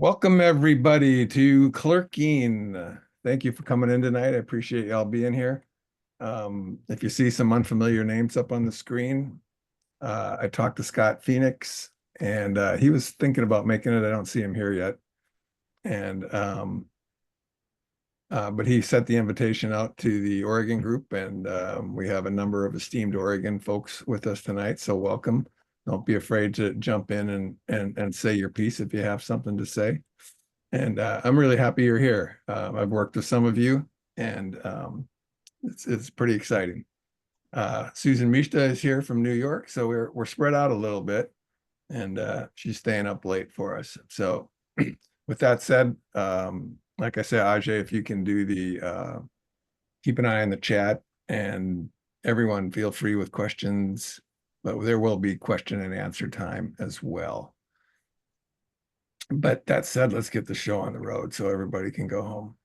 Welcome everybody to Clerking. Thank you for coming in tonight. I appreciate y'all being here. If you see some unfamiliar names up on the screen, I talked to Scott Phoenix and he was thinking about making it. I don't see him here yet. And but he sent the invitation out to the Oregon group, and we have a number of esteemed Oregon folks with us tonight. So welcome. Don't be afraid to jump in and say your piece if you have something to say. And I'm really happy you're here. I've worked with some of you, and it's pretty exciting. Susan Mishta is here from New York, so we're spread out a little bit, and she's staying up late for us. So, with that said, like I said, Ajay, if you can do the keep an eye on the chat, and everyone feel free with questions, but there will be question and answer time as well. But that said, let's get the show on the road so everybody can go home.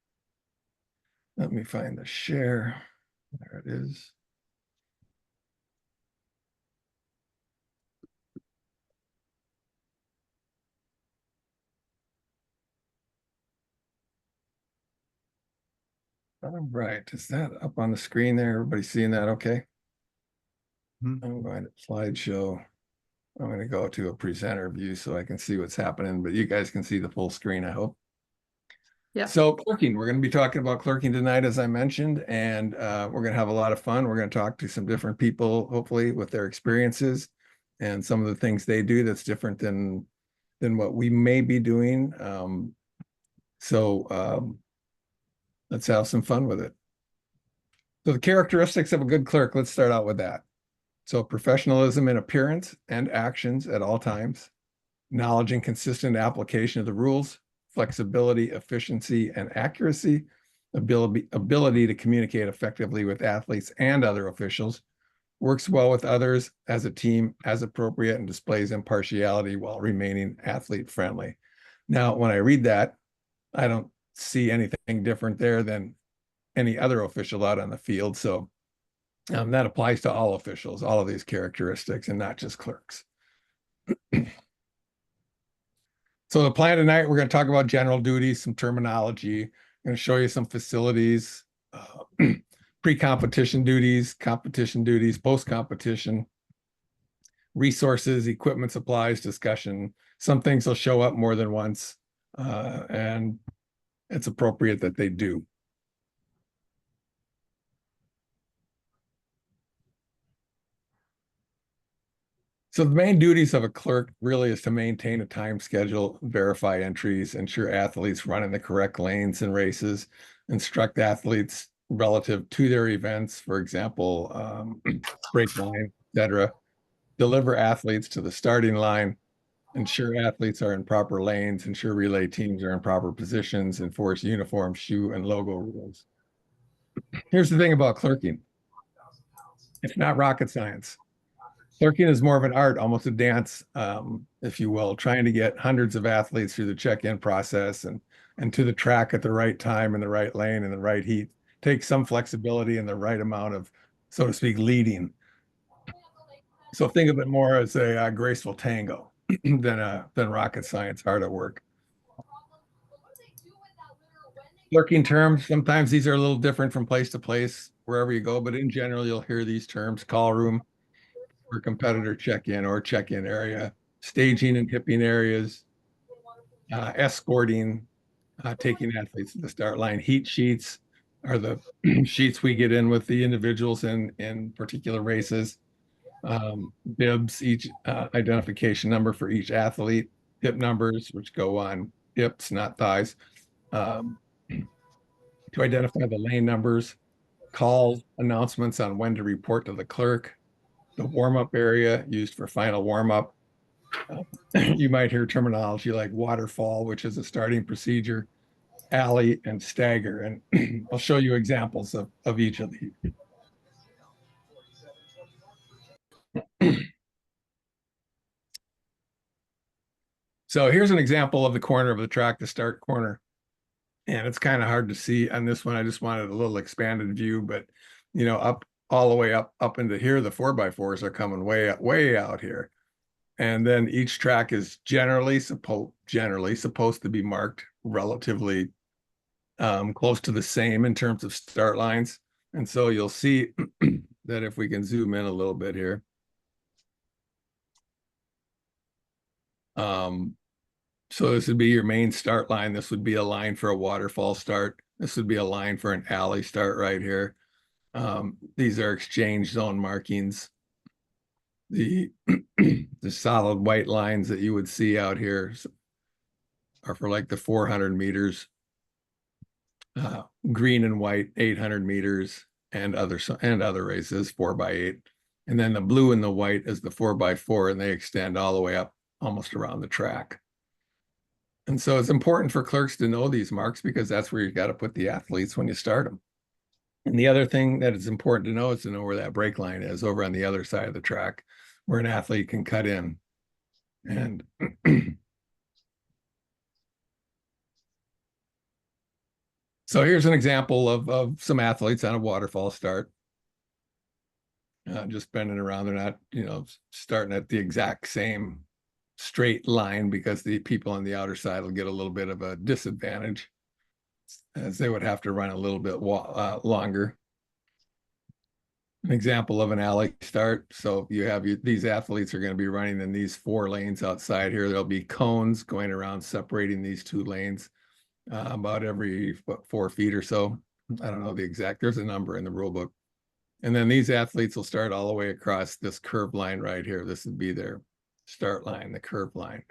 Let me find the share. There it is. All right. Is that up on the screen there? Everybody seeing that okay? I'm going to slideshow. I'm going to go to a presenter view so I can see what's happening, but you guys can see the full screen, I hope. Yeah. So clerking, we're going to be talking about clerking tonight, as I mentioned, and we're going to have a lot of fun. We're going to talk to some different people, hopefully, with their experiences and some of the things they do that's different than what we may be doing. So let's have some fun with it. So the characteristics of a good clerk, let's start out with that. So professionalism in appearance and actions at all times, knowledge and consistent application of the rules, flexibility, efficiency, and accuracy, ability to communicate effectively with athletes and other officials, works well with others as a team as appropriate, and displays impartiality while remaining athlete friendly. Now, when I read that, I don't see anything different there than any other official out on the field. So that applies to all officials, all of these characteristics, and not just clerks. So the plan tonight, we're going to talk about general duties, some terminology. I'm going to show you some facilities, pre-competition duties, competition duties, post-competition, resources, equipment, supplies, discussion. Some things will show up more than once, and it's appropriate that they do. So the main duties of a clerk really is to maintain a time schedule, verify entries, ensure athletes run in the correct lanes and races, instruct athletes relative to their events, for example, break line, etc. Deliver athletes to the starting line, ensure athletes are in proper lanes, ensure relay teams are in proper positions, enforce uniform, shoe, and logo rules. Here's the thing about clerking. It's not rocket science. Clerking is more of an art, almost a dance, if you will, trying to get hundreds of athletes through the check-in process and to the track at the right time in the right lane in the right heat. Takes some flexibility and the right amount of, so to speak, leading. So think of it more as a graceful tango than rocket science art at work. Clerking terms, sometimes these are a little different from place to place, wherever you go, but in general, you'll hear these terms: call room, or competitor check-in or check-in area, staging and hipping areas, escorting, taking athletes to the start line. Heat sheets are the sheets we get in with the individuals in particular races. Bibs, each identification number for each athlete. Hip numbers, which go on hips, not thighs. To identify the lane numbers, calls, announcements on when to report to the clerk, the warm-up area used for final warm-up. You might hear terminology like waterfall, which is a starting procedure, alley, and stagger. And I'll show you examples of each of these. So here's an example of the corner of the track, the start corner. And it's kind of hard to see on this one. I just wanted a little expanded view, but up all the way up into here, the 4x4s are coming way out here. And then each track is generally supposed to be marked relatively close to the same in terms of start lines. And so you'll see that if we can zoom in a little bit here. So this would be your main start line. This would be a line for a waterfall start. This would be a line for an alley start right here. These are exchange zone markings. The the solid white lines that you would see out here are for like the 400 meters, green and white 800 meters, and other races 4x8. And then the blue and the white is the 4x4, and they extend all the way up almost around the track. And so it's important for clerks to know these marks because that's where you got to put the athletes when you start them. And the other thing that is important to know is to know where that break line is over on the other side of the track, where an athlete can cut in. And so here's an example of some athletes on a waterfall start. Just bending around. They're not, starting at the exact same straight line because the people on the outer side will get a little bit of a disadvantage as they would have to run a little bit longer. An example of an alley start. So you have these athletes are going to be running in these 4 lanes outside here. There'll be cones going around separating these 2 lanes about every 4 feet or so. I don't know the exact, there's a number in the rule book. And then these athletes will start all the way across this curved line right here. This would be their start line, the curved line.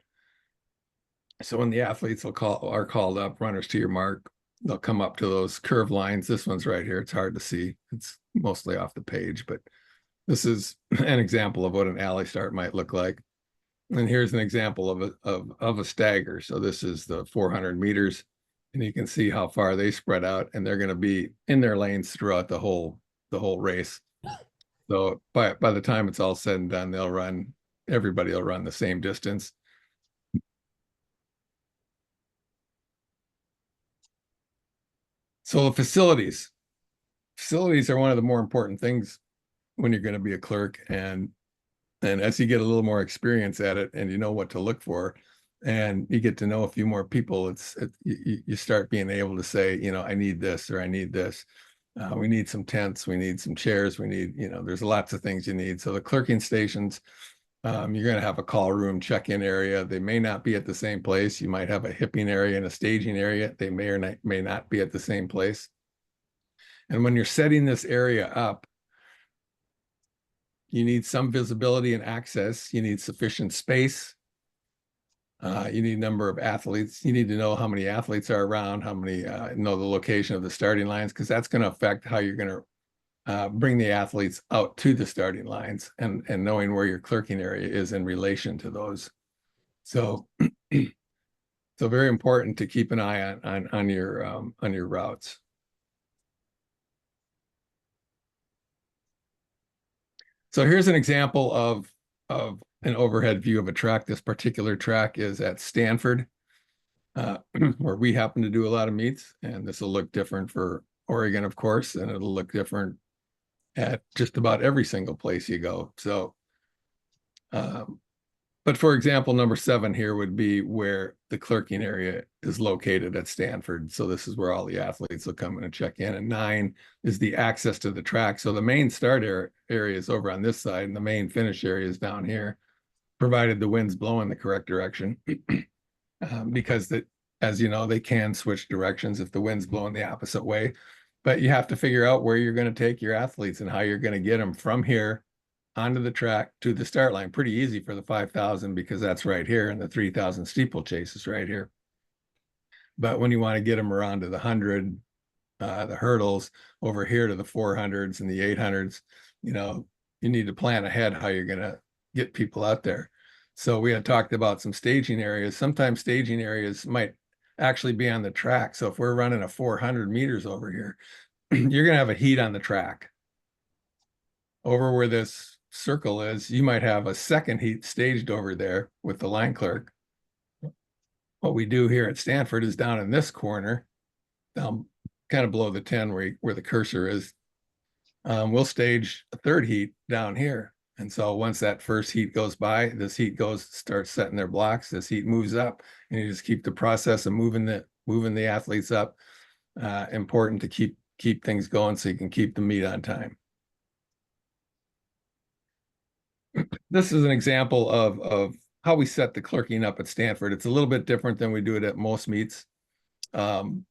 So when the athletes are called up, runners to your mark, they'll come up to those curved lines. This one's right here. It's hard to see. It's mostly off the page, but this is an example of what an alley start might look like. And here's an example of a stagger. So this is the 400 meters, and you can see how far they spread out, and they're going to be in their lanes throughout the whole race. So by the time it's all said and done, everybody will run the same distance. So the facilities are one of the more important things when you're going to be a clerk. And as you get a little more experience at it and you know what to look for and you get to know a few more people, you start being able to say, I need this or I need this. We need some tents, we need some chairs, we need, there's lots of things you need. So the clerking stations, you're going to have a call room, check-in area. They may not be at the same place. You might have a hipping area and a staging area. They may not be at the same place. And when you're setting this area up, you need some visibility and access. You need sufficient space. You need a number of athletes. You need to know how many athletes are around, know the location of the starting lines, because that's going to affect how you're going to bring the athletes out to the starting lines and knowing where your clerking area is in relation to those. So, so very important to keep an eye on your routes. So here's an example of an overhead view of a track. This particular track is at Stanford, where we happen to do a lot of meets, and this will look different for Oregon, of course, and it'll look different at just about every single place you go. So, but for example, number 7 here would be where the clerking area is located at Stanford. So this is where all the athletes will come in and check in. And 9 is the access to the track. So the main start area is over on this side, and the main finish area is down here, provided the wind's blowing the correct direction. Because as you know, they can switch directions if the wind's blowing the opposite way. But you have to figure out where you're going to take your athletes and how you're going to get them from here onto the track to the start line. Pretty easy for the 5,000 because that's right here, and the 3,000 steeplechase is right here. But when you want to get them around to the 100, the hurdles over here to the 400s and the 800s, you need to plan ahead how you're going to get people out there. So we had talked about some staging areas. Sometimes staging areas might actually be on the track. So if we're running a 400 meters over here, you're going to have a heat on the track. Over where this circle is, you might have a second heat staged over there with the line clerk. What we do here at Stanford is down in this corner, down kind of below the 10 where the cursor is. We'll stage a third heat down here. And so once that first heat goes by, this heat starts setting their blocks. This heat moves up, and you just keep the process of moving the athletes up. Important to keep things going so you can keep the meet on time. This is an example of how we set the clerking up at Stanford. It's a little bit different than we do it at most meets. Um,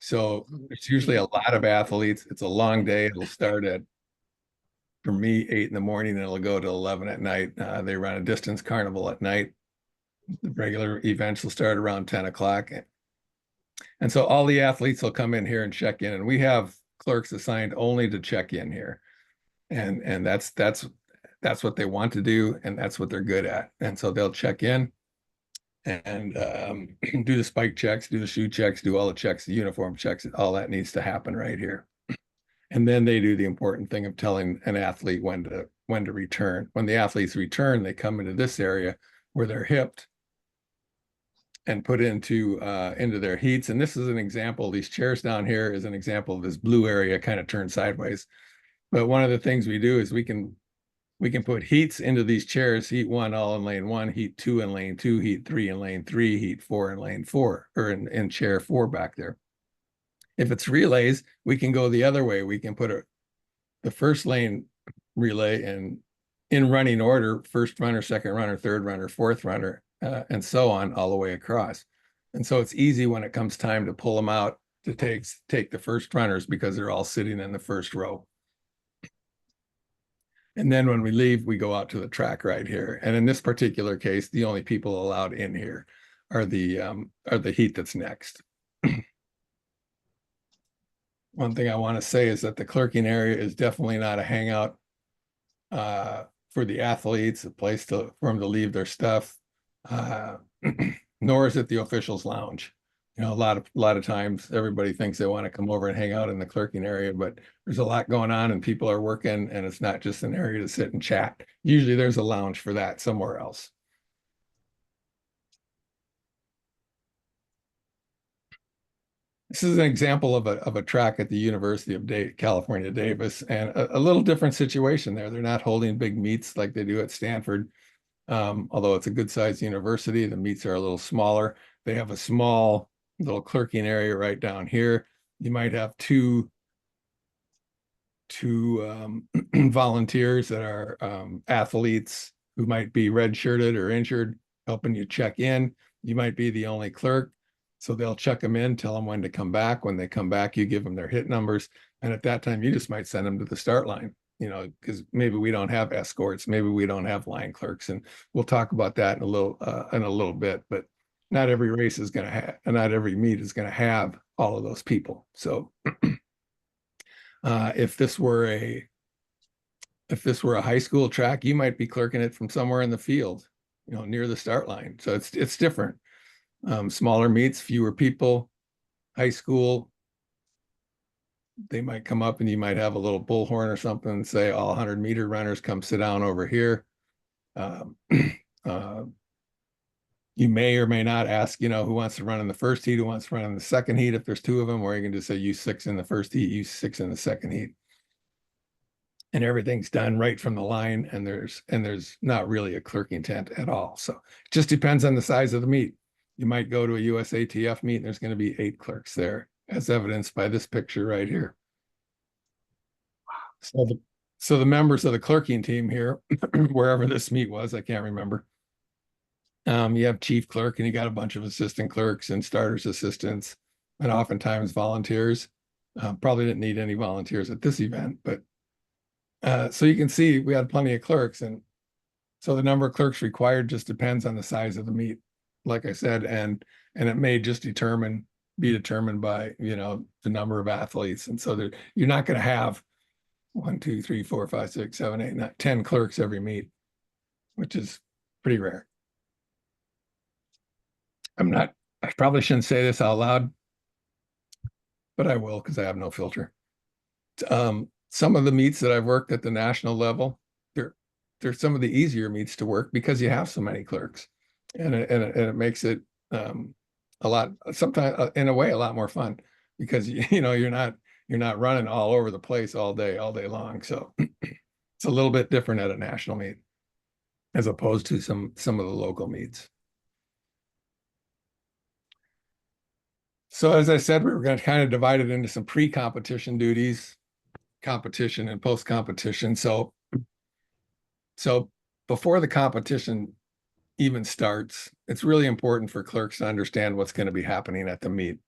so it's usually a lot of athletes. It's a long day. It'll start at, for me, 8 in the morning, and it'll go to 11 at night. They run a distance carnival at night. The regular events will start around 10 o'clock. And so all the athletes will come in here and check in, and we have clerks assigned only to check in here. And that's what they want to do, and that's what they're good at. And so they'll check in and do the spike checks, do the shoe checks, do all the checks, the uniform checks. All that needs to happen right here. And then they do the important thing of telling an athlete when to return. When the athletes return, they come into this area where they're hipped and put into their heats. And this is an example. These chairs down here is an example of this blue area kind of turned sideways. But one of the things we do is we can put heats into these chairs: heat 1 all in lane 1, heat 2 in lane 2, heat 3 in lane 3, heat 4 in lane 4, or in chair 4 back there. If it's relays, we can go the other way. We can put the first lane relay in running order: first runner, second runner, third runner, fourth runner, and so on all the way across. And so it's easy when it comes time to pull them out to take the first runners, because they're all sitting in the first row. And then when we leave, we go out to the track right here. And in this particular case, the only people allowed in here are the heat that's next. One thing I want to say is that the clerking area is definitely not a hangout for the athletes, a place for them to leave their stuff, nor is it the officials' lounge. You know, a lot of times everybody thinks they want to come over and hang out in the clerking area, but there's a lot going on and people are working, and it's not just an area to sit and chat. Usually there's a lounge for that somewhere else. This is an example of a track at the University of California, Davis, and a little different situation there. They're not holding big meets like they do at Stanford. Although it's a good sized university, the meets are a little smaller. They have a small little clerking area right down here. You might have two volunteers that are athletes who might be red-shirted or injured, helping you check in. You might be the only clerk, so they'll check them in, tell them when to come back. When they come back, you give them their hit numbers, and at that time, you just might send them to the start line. You know, because maybe we don't have escorts, maybe we don't have line clerks, and we'll talk about that in a little bit. But not every race is going to have, and not every meet is going to have all of those people. So if this were a high school track, you might be clerking it from somewhere in the field, you know, near the start line. So it's different. Smaller meets, fewer people. High school, they might come up and you might have a little bullhorn or something and say, all 100-meter runners come sit down over here. You may or may not ask, you know, who wants to run in the first heat, who wants to run in the second heat if there's 2 of them, or you can just say you 6 in the first heat, you 6 in the second heat. And everything's done right from the line, and there's not really a clerking tent at all. So it just depends on the size of the meet. You might go to a USATF meet and there's going to be 8 clerks there, as evidenced by this picture right here. So the members of the clerking team here, wherever this meet was, I can't remember. You have chief clerk, and you got a bunch of assistant clerks and starters assistants, and oftentimes volunteers. Probably didn't need any volunteers at this event, but so you can see we had plenty of clerks, and so the number of clerks required just depends on the size of the meet, like I said, and it may just be determined by, you know, the number of athletes. And so you're not going to have 1, 2, 3, 4, 5, 6, 7, 8, 9, 10 clerks every meet, which is pretty rare. I probably shouldn't say this out loud, but I will, because I have no filter. Some of the meets that I've worked at the national level, they're some of the easier meets to work because you have so many clerks, and it makes it a lot, sometimes in a way, a lot more fun, because you know you're not running all over the place all day long. So It's a little bit different at a national meet as opposed to some of the local meets. So as I said, we were going to kind of divide it into some pre-competition duties, competition, and post-competition. So before the competition even starts, it's really important for clerks to understand what's going to be happening at the meet.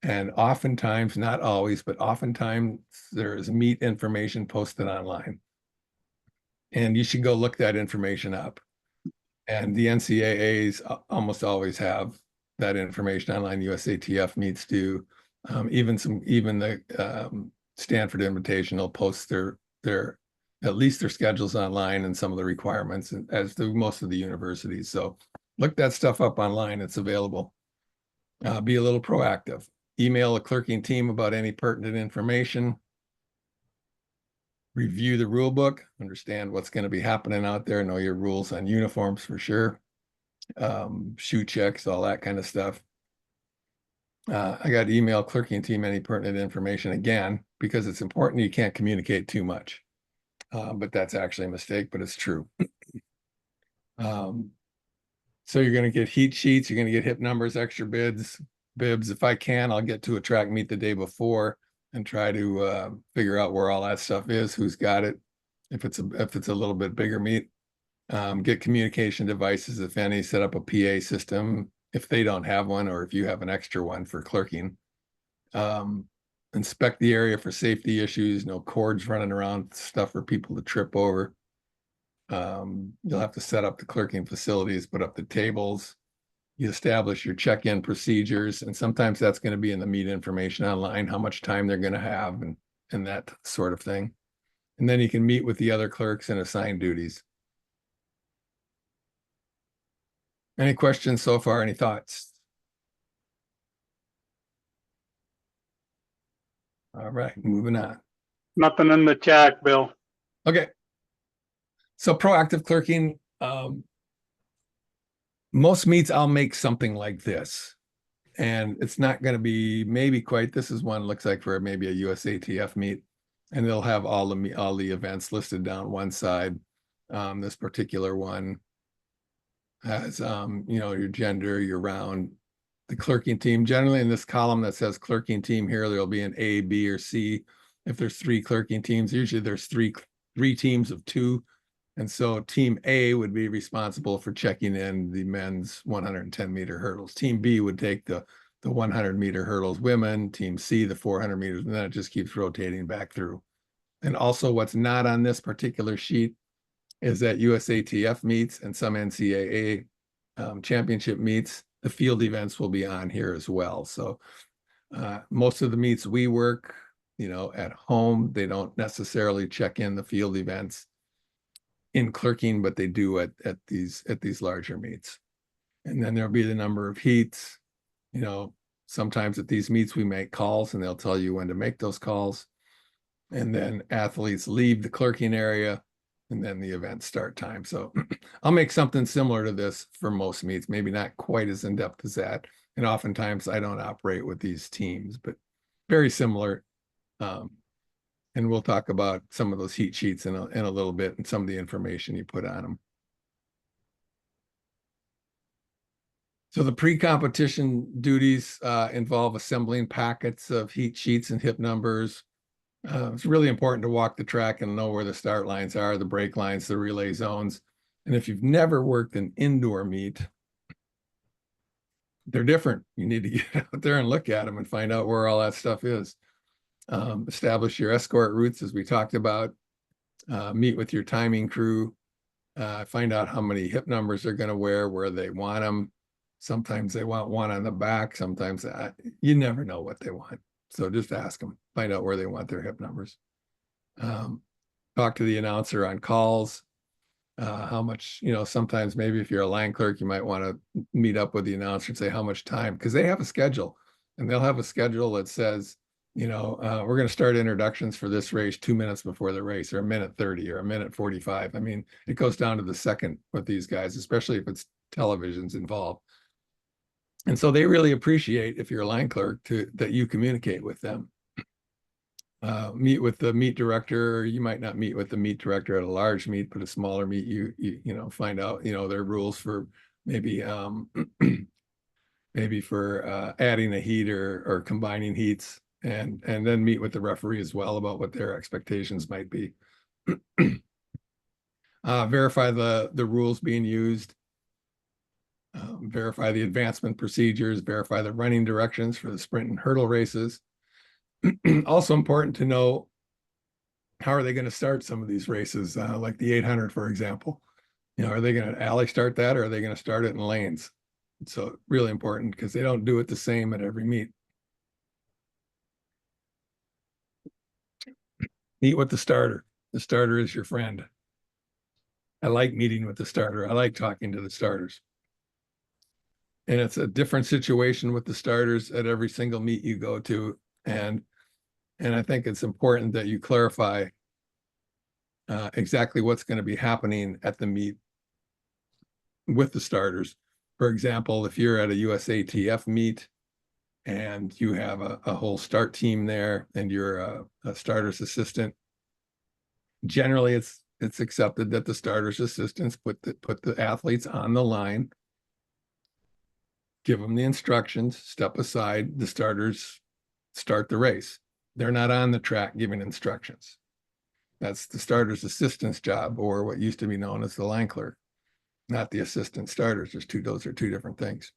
And oftentimes, not always, but oftentimes there is meet information posted online. And you should go look that information up. And the NCAAs almost always have that information online. USATF meets do. Even the Stanford Invitational posts their at least their schedules online and some of the requirements, as do most of the universities. So look that stuff up online. It's available. Be a little proactive. Email a clerking team about any pertinent information. Review the rule book. Understand what's going to be happening out there. Know your rules on uniforms for sure. Shoe checks, all that kind of stuff. I got to email clerking team any pertinent information again, because it's important you can't communicate too much. But that's actually a mistake, but it's true. So you're going to get heat sheets, you're going to get hip numbers, extra bibs. If I can, I'll get to a track meet the day before and try to figure out where all that stuff is, who's got it. If it's a little bit bigger meet, get communication devices, if any, set up a PA system if they don't have one, or if you have an extra one for clerking. Inspect the area for safety issues, no cords running around, stuff for people to trip over. You'll have to set up the clerking facilities, put up the tables. You establish your check-in procedures, and sometimes that's going to be in the meet information online, how much time they're going to have and that sort of thing. And then you can meet with the other clerks and assign duties. Any questions so far? Any thoughts? All right, moving on. Nothing in the chat, Bill. Okay. So proactive clerking, most meets I'll make something like this. And it's not going to be maybe quite, this is one looks like for maybe a USATF meet. And they'll have all the events listed down one side. This particular one has your gender, your round, the clerking team. Generally in this column that says clerking team here, there'll be an A, B, or C. If there's 3 clerking teams, usually there's three teams of 2. And so team A would be responsible for checking in the men's 110-meter hurdles. Team B would take the 100-meter hurdles women, team C, the 400 meters, and then it just keeps rotating back through. And also what's not on this particular sheet is that USATF meets and some NCAA championship meets, the field events will be on here as well. So most of the meets we work, at home, they don't necessarily check in the field events in clerking, but they do at these larger meets. And then there'll be the number of heats. Sometimes at these meets we make calls and they'll tell you when to make those calls. And then athletes leave the clerking area and then the event start time. So I'll make something similar to this for most meets, maybe not quite as in-depth as that. And oftentimes I don't operate with these teams, but very similar. And we'll talk about some of those heat sheets in a little bit and some of the information you put on them. So the pre-competition duties involve assembling packets of heat sheets and hip numbers. It's really important to walk the track and know where the start lines are, the break lines, the relay zones. And if you've never worked an indoor meet, they're different. You need to get out there and look at them and find out where all that stuff is. Establish your escort routes, as we talked about. Meet with your timing crew. Find out how many hip numbers they're going to wear, where they want them. Sometimes they want one on the back. Sometimes you never know what they want. So just ask them. Find out where they want their hip numbers. Talk to the announcer on calls. How much, sometimes maybe if you're a line clerk, you might want to meet up with the announcer and say how much time, because they have a schedule. And they'll have a schedule that says, we're going to start introductions for this race 2 minutes before the race, or a minute 30 or a minute 45. I mean, it goes down to the second with these guys, especially if it's televisions involved. And so they really appreciate, if you're a line clerk, that you communicate with them. Meet with the meet director. You might not meet with the meet director at a large meet, but a smaller meet, you know, find out, you know, their rules for maybe maybe for adding a heat or combining heats, and then meet with the referee as well about what their expectations might be. Verify the rules being used. Verify the advancement procedures, verify the running directions for the sprint and hurdle races. Also important to know, how are they going to start some of these races, like the 800, for example? You know, are they going to alley start that, or are they going to start it in lanes? So really important, because they don't do it the same at every meet. Meet with the starter. The starter is your friend. I like meeting with the starter. I like talking to the starters. And it's a different situation with the starters at every single meet you go to. And I think it's important that you clarify exactly what's going to be happening at the meet with the starters. For example, if you're at a USATF meet and you have a whole start team there and you're a starter's assistant, generally it's accepted that the starter's assistants put the athletes on the line, give them the instructions, step aside, the starters start the race. They're not on the track giving instructions. That's the starter's assistant's job, or what used to be known as the line clerk, not the assistant starters. Those are two different things.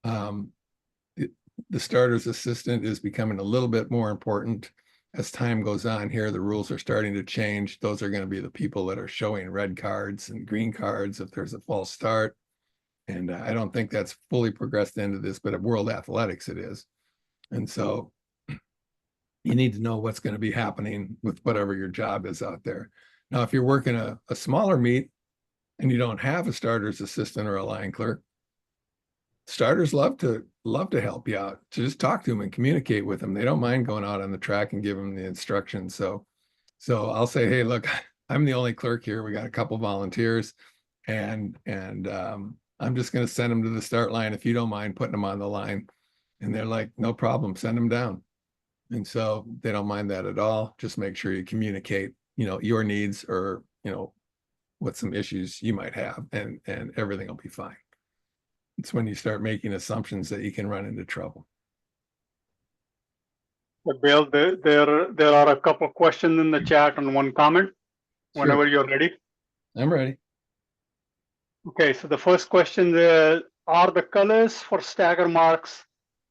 um, the starter's assistant is becoming a little bit more important as time goes on here. The rules are starting to change. Those are going to be the people that are showing red cards and green cards if there's a false start. And I don't think that's fully progressed into this, but at World Athletics it is. And so you need to know what's going to be happening with whatever your job is out there. Now, if you're working a smaller meet and you don't have a starter's assistant or a line clerk, starters love to help you out, to just talk to them and communicate with them. They don't mind going out on the track and give them the instructions. So I'll say, hey, look, I'm the only clerk here. We got a couple volunteers, and I'm just going to send them to the start line if you don't mind putting them on the line. And they're like, no problem, send them down. And so they don't mind that at all. Just make sure you communicate, you know, your needs, or, you know, what some issues you might have, and everything will be fine. It's when you start making assumptions that you can run into trouble. Bill, there are a couple of questions in the chat and one comment. Sure. Whenever you're ready. I'm ready. Okay, so the first question is, are the colors for stagger marks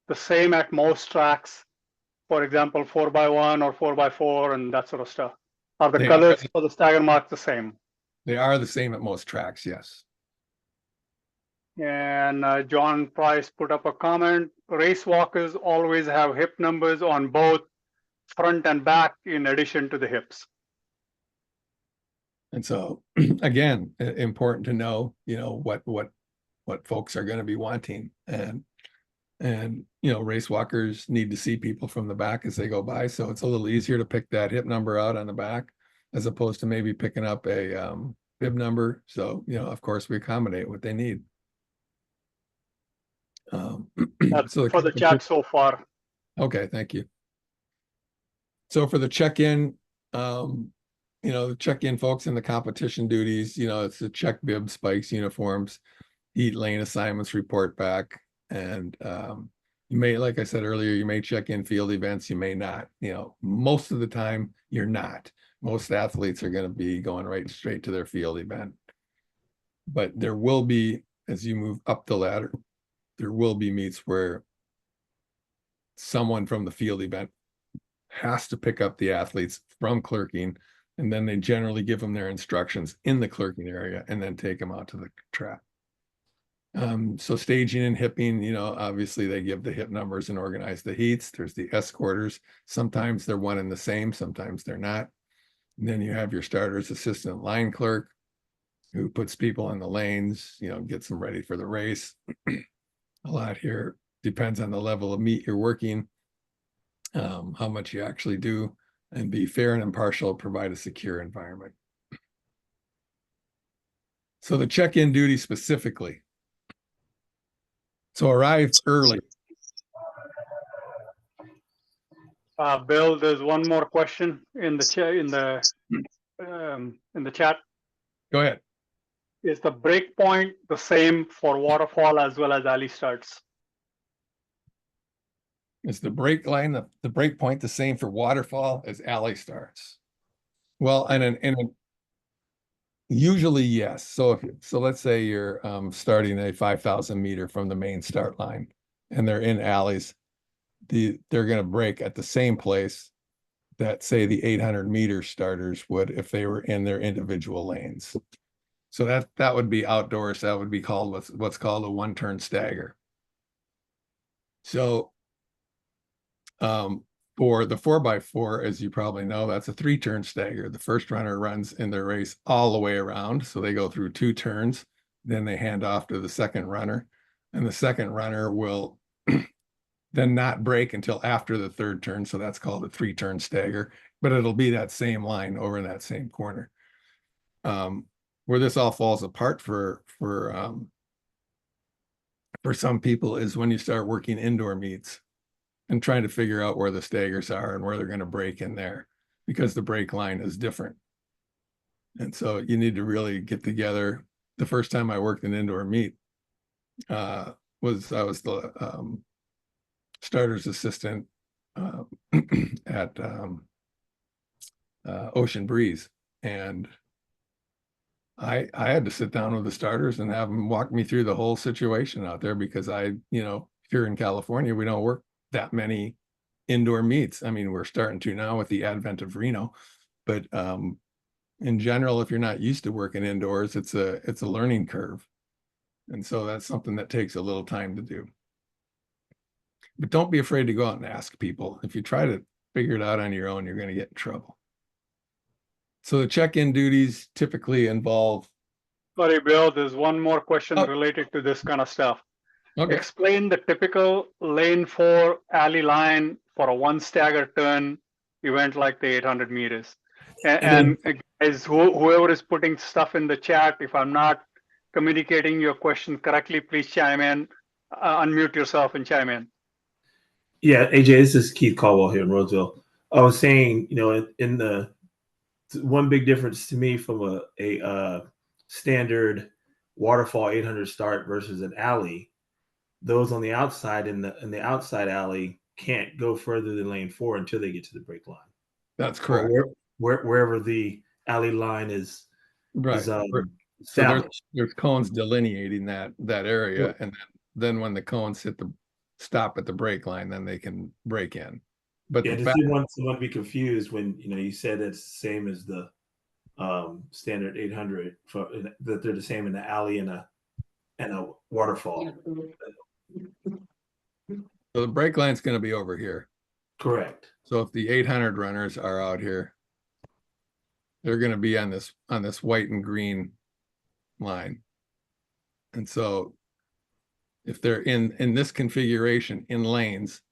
the same at most tracks? For example, 4x1 or 4x4 and that sort of stuff. Are the colors for the stagger marks the same? They are the same at most tracks, yes. And John Price put up a comment, race walkers always have hip numbers on both front and back in addition to the hips. And so again, important to know, you know, what folks are going to be wanting. And you know, race walkers need to see people from the back as they go by. So it's a little easier to pick that hip number out on the back, as opposed to maybe picking up a bib number. So, you know, of course we accommodate what they need. That's so for the chat so far. Okay, thank you. So for the check-in, you know, the check-in folks in the competition duties, you know, it's the check bib, spikes, uniforms, heat lane assignments, report back. And you may, like I said earlier, you may check in field events, you may not. You know, most of the time you're not. Most athletes are going to be going right straight to their field event. But there will be, as you move up the ladder, there will be meets where someone from the field event has to pick up the athletes from clerking, and then they generally give them their instructions in the clerking area and then take them out to the track. So staging and hipping, you know, obviously they give the hip numbers and organize the heats. There's the escorters. Sometimes they're one and the same, sometimes they're not. And then you have your starter's assistant line clerk, who puts people in the lanes, you know, gets them ready for the race. A lot here depends on the level of meet you're working, how much you actually do, and be fair and impartial, provide a secure environment. So the check-in duty specifically. So arrive early. Bill, there's one more question in the chat. Go ahead. Is the breakpoint the same for waterfall as well as alley starts? Is the break line, the break point the same for waterfall as alley starts? Well, usually yes. So let's say you're starting a 5,000 meter from the main start line and they're in alleys. They're going to break at the same place that say the 800-meter starters would if they were in their individual lanes. So that would be outdoors. That would be called what's called a one-turn stagger. So for the 4x4, as you probably know, that's a 3-turn stagger. The first runner runs in their race all the way around. So they go through 2 turns, then they hand off to the second runner, and the second runner will then not break until after the 3rd turn. So that's called a 3-turn stagger, but it'll be that same line over in that same corner. Where this all falls apart for some people is when you start working indoor meets and trying to figure out where the staggers are and where they're going to break in there, because the break line is different. And so you need to really get together. The first time I worked an indoor meet I was the starter's assistant at Ocean Breeze, and I had to sit down with the starters and have them walk me through the whole situation out there, because here in California, we don't work that many indoor meets. I mean, we're starting to now with the advent of Reno, but in general, if you're not used to working indoors, it's a learning curve. And so that's something that takes a little time to do. But don't be afraid to go out and ask people. If you try to figure it out on your own, you're going to get in trouble. So the check-in duties typically involve. Sorry, Bill, there's one more question Oh, related to this kind of stuff. okay. Explain the typical lane 4 alley line for a 1 stagger turn event like the 800 meters. And guys, whoever is putting stuff in the chat, if I'm not communicating your question correctly, please chime in, unmute yourself and chime in. Yeah, AJ, this is Keith Caldwell here in Roseville. I was saying, in the one big difference to me from a standard waterfall 800 start versus an alley, those on the outside in the outside alley can't go further than lane 4 until they get to the break line. That's correct. Wherever the alley line is, right. So there's cones delineating that area, yeah. And then when the cones stop at the break line, then they can break in. But yeah, just didn't want someone to be confused when you said it's the same as the standard 800 that they're the same in the alley and a waterfall. So the break line's going to be over here. Correct. So if the 800 runners are out here, they're going to be on this white and green line. And so if they're in this configuration in lanes,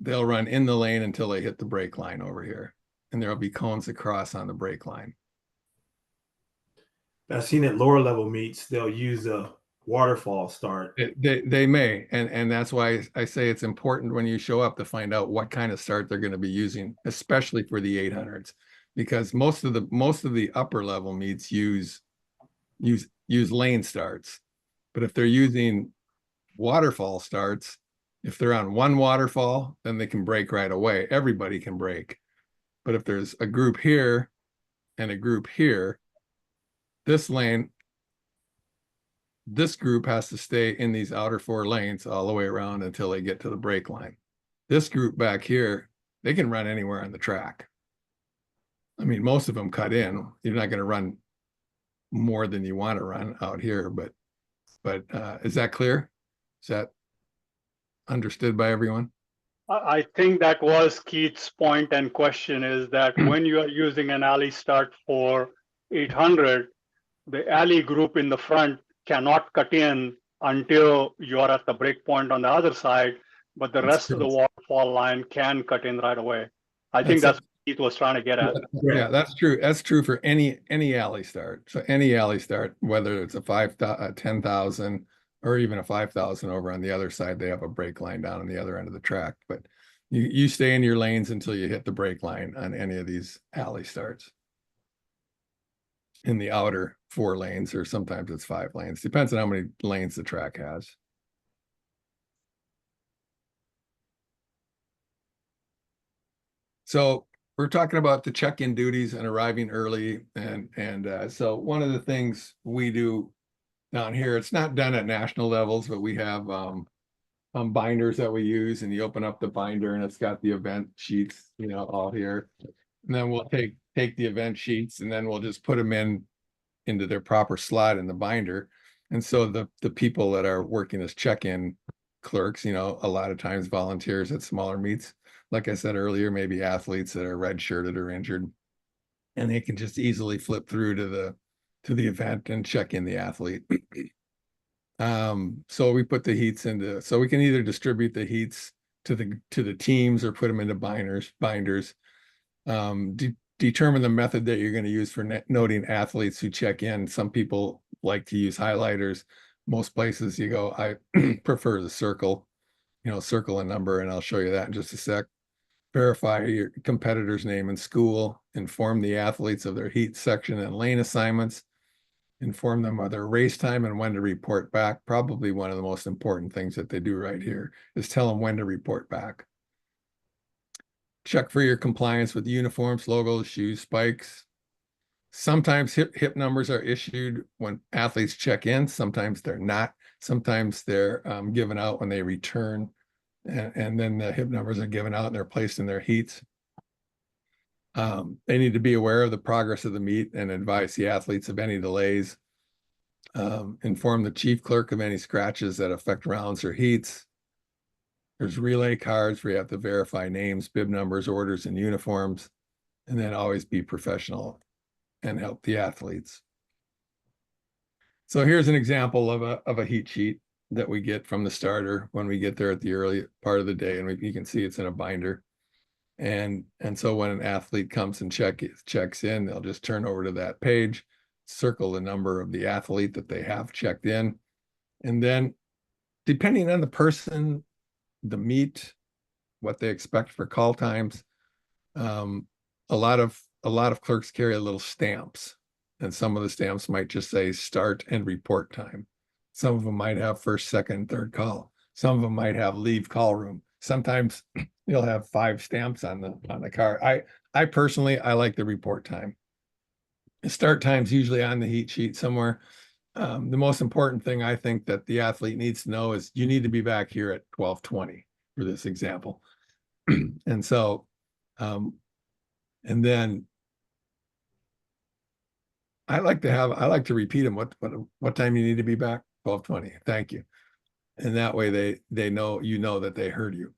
they'll run in the lane until they hit the break line over here, and there'll be cones across on the break line. I've seen at lower level meets, they'll use a waterfall start. They may, and that's why I say it's important when you show up to find out what kind of start they're going to be using, especially for the 800s, because most of the upper level meets use lane starts. But if they're using waterfall starts, if they're on one waterfall, then they can break right away. Everybody can break. But if there's a group here and a group here, this group has to stay in these outer 4 lanes all the way around until they get to the break line. This group back here, they can run anywhere on the track. I mean, most of them cut in. You're not going to run more than you want to run out here, but is that clear? Is that understood by everyone? I think that was Keith's point and question, is that when you are using an alley start for 800, the alley group in the front cannot cut in until you are at the break point on the other side, but the rest of the waterfall line can cut in right away. I think that's what Keith was trying to get at. Yeah, that's true. That's true for any alley start. So any alley start, whether it's a 10,000 or even a 5,000 over on the other side, they have a break line down on the other end of the track. But You stay in your lanes until you hit the brake line on any of these alley starts. In the outer 4 lanes, or sometimes it's 5 lanes. Depends on how many lanes the track has. So we're talking about the check-in duties and arriving early. And so one of the things we do down here, it's not done at national levels, but we have binders that we use, and you open up the binder and it's got the event sheets, all here. And then we'll take the event sheets, and then we'll just put them into their proper slot in the binder. And so the people that are working as check-in clerks, a lot of times volunteers at smaller meets, like I said earlier, maybe athletes that are red-shirted or injured, and they can just easily flip through to the event and check in the athlete. So we put the heats so we can either distribute the heats to the teams or put them into binders. Determine the method that you're going to use for noting athletes who check in. Some people like to use highlighters. Most places you go, I prefer the circle, circle a number, and I'll show you that in just a sec. Verify your competitor's name and school. Inform the athletes of their heat, section, and lane assignments. Inform them of their race time and when to report back. Probably one of the most important things that they do right here is tell them when to report back. Check for your compliance with uniforms, logos, shoes, spikes. Sometimes hip numbers are issued when athletes check in. Sometimes they're not. Sometimes they're given out when they return. And then the hip numbers are given out and they're placed in their heats. They need to be aware of the progress of the meet and advise the athletes of any delays. Inform the chief clerk of any scratches that affect rounds or heats. There's relay cards where you have to verify names, bib numbers, orders, and uniforms, and then always be professional and help the athletes. So here's an example of a heat sheet that we get from the starter when we get there at the early part of the day, and you can see it's in a binder. And so when an athlete comes and checks in, they'll just turn over to that page, circle the number of the athlete that they have checked in, and then depending on the person, the meet, what they expect for call times, a lot of clerks carry little stamps, and some of the stamps might just say start and report time. Some of them might have first, second, third call. Some of them might have leave call room. Sometimes you'll have 5 stamps on the card. I personally, I like the report time. The start time's usually on the heat sheet somewhere. The most important thing I think that the athlete needs to know is you need to be back here at 12:20 for this example. And so, and then I like to repeat them. What time you need to be back? 12:20. Thank you. And that way they know, that they heard you.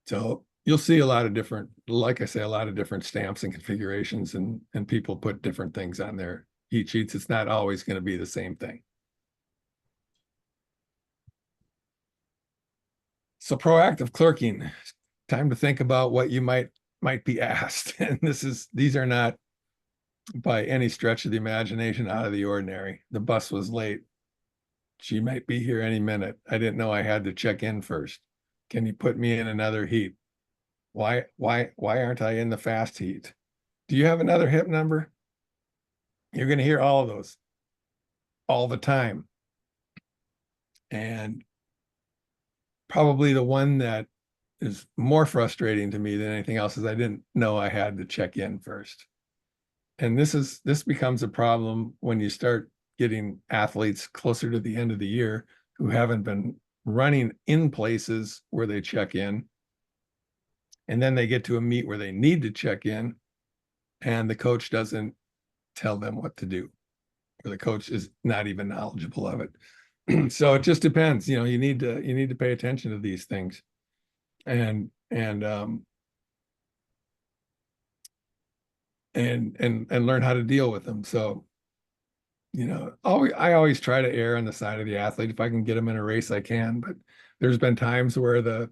So you'll see a lot of different, like I say, a lot of different stamps and configurations, and people put different things on their heat sheets. It's not always going to be the same thing. So proactive clerking, time to think about what you might be asked. And these are not by any stretch of the imagination out of the ordinary. The bus was late. She might be here any minute. I didn't know I had to check in first. Can you put me in another heat? Why aren't I in the fast heat? Do you have another hip number? You're going to hear all of those all the time. And probably the one that is more frustrating to me than anything else is I didn't know I had to check in first. And this becomes a problem when you start getting athletes closer to the end of the year who haven't been running in places where they check in. And then they get to a meet where they need to check in, and the coach doesn't tell them what to do, or the coach is not even knowledgeable of it. So it just depends. You need to pay attention to these things, and learn how to deal with them. So, I always try to err on the side of the athlete. If I can get them in a race, I can. But there's been times where the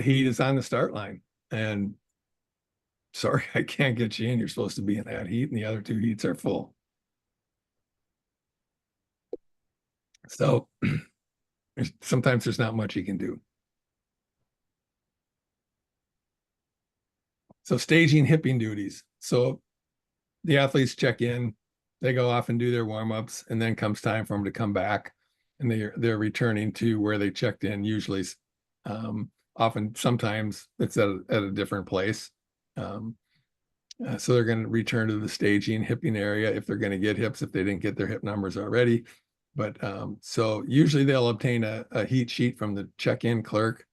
heat is on the start line, and sorry, I can't get you in. You're supposed to be in that heat, and the other 2 heats are full. So sometimes there's not much you can do. So staging hipping duties. So the athletes check in, they go off and do their warm-ups, and then comes time for them to come back, and they're returning to where they checked in. Usually, often sometimes it's at a different place. So they're going to return to the staging hipping area if they're going to get hips, if they didn't get their hip numbers already. But so usually they'll obtain a heat sheet from the check-in clerk.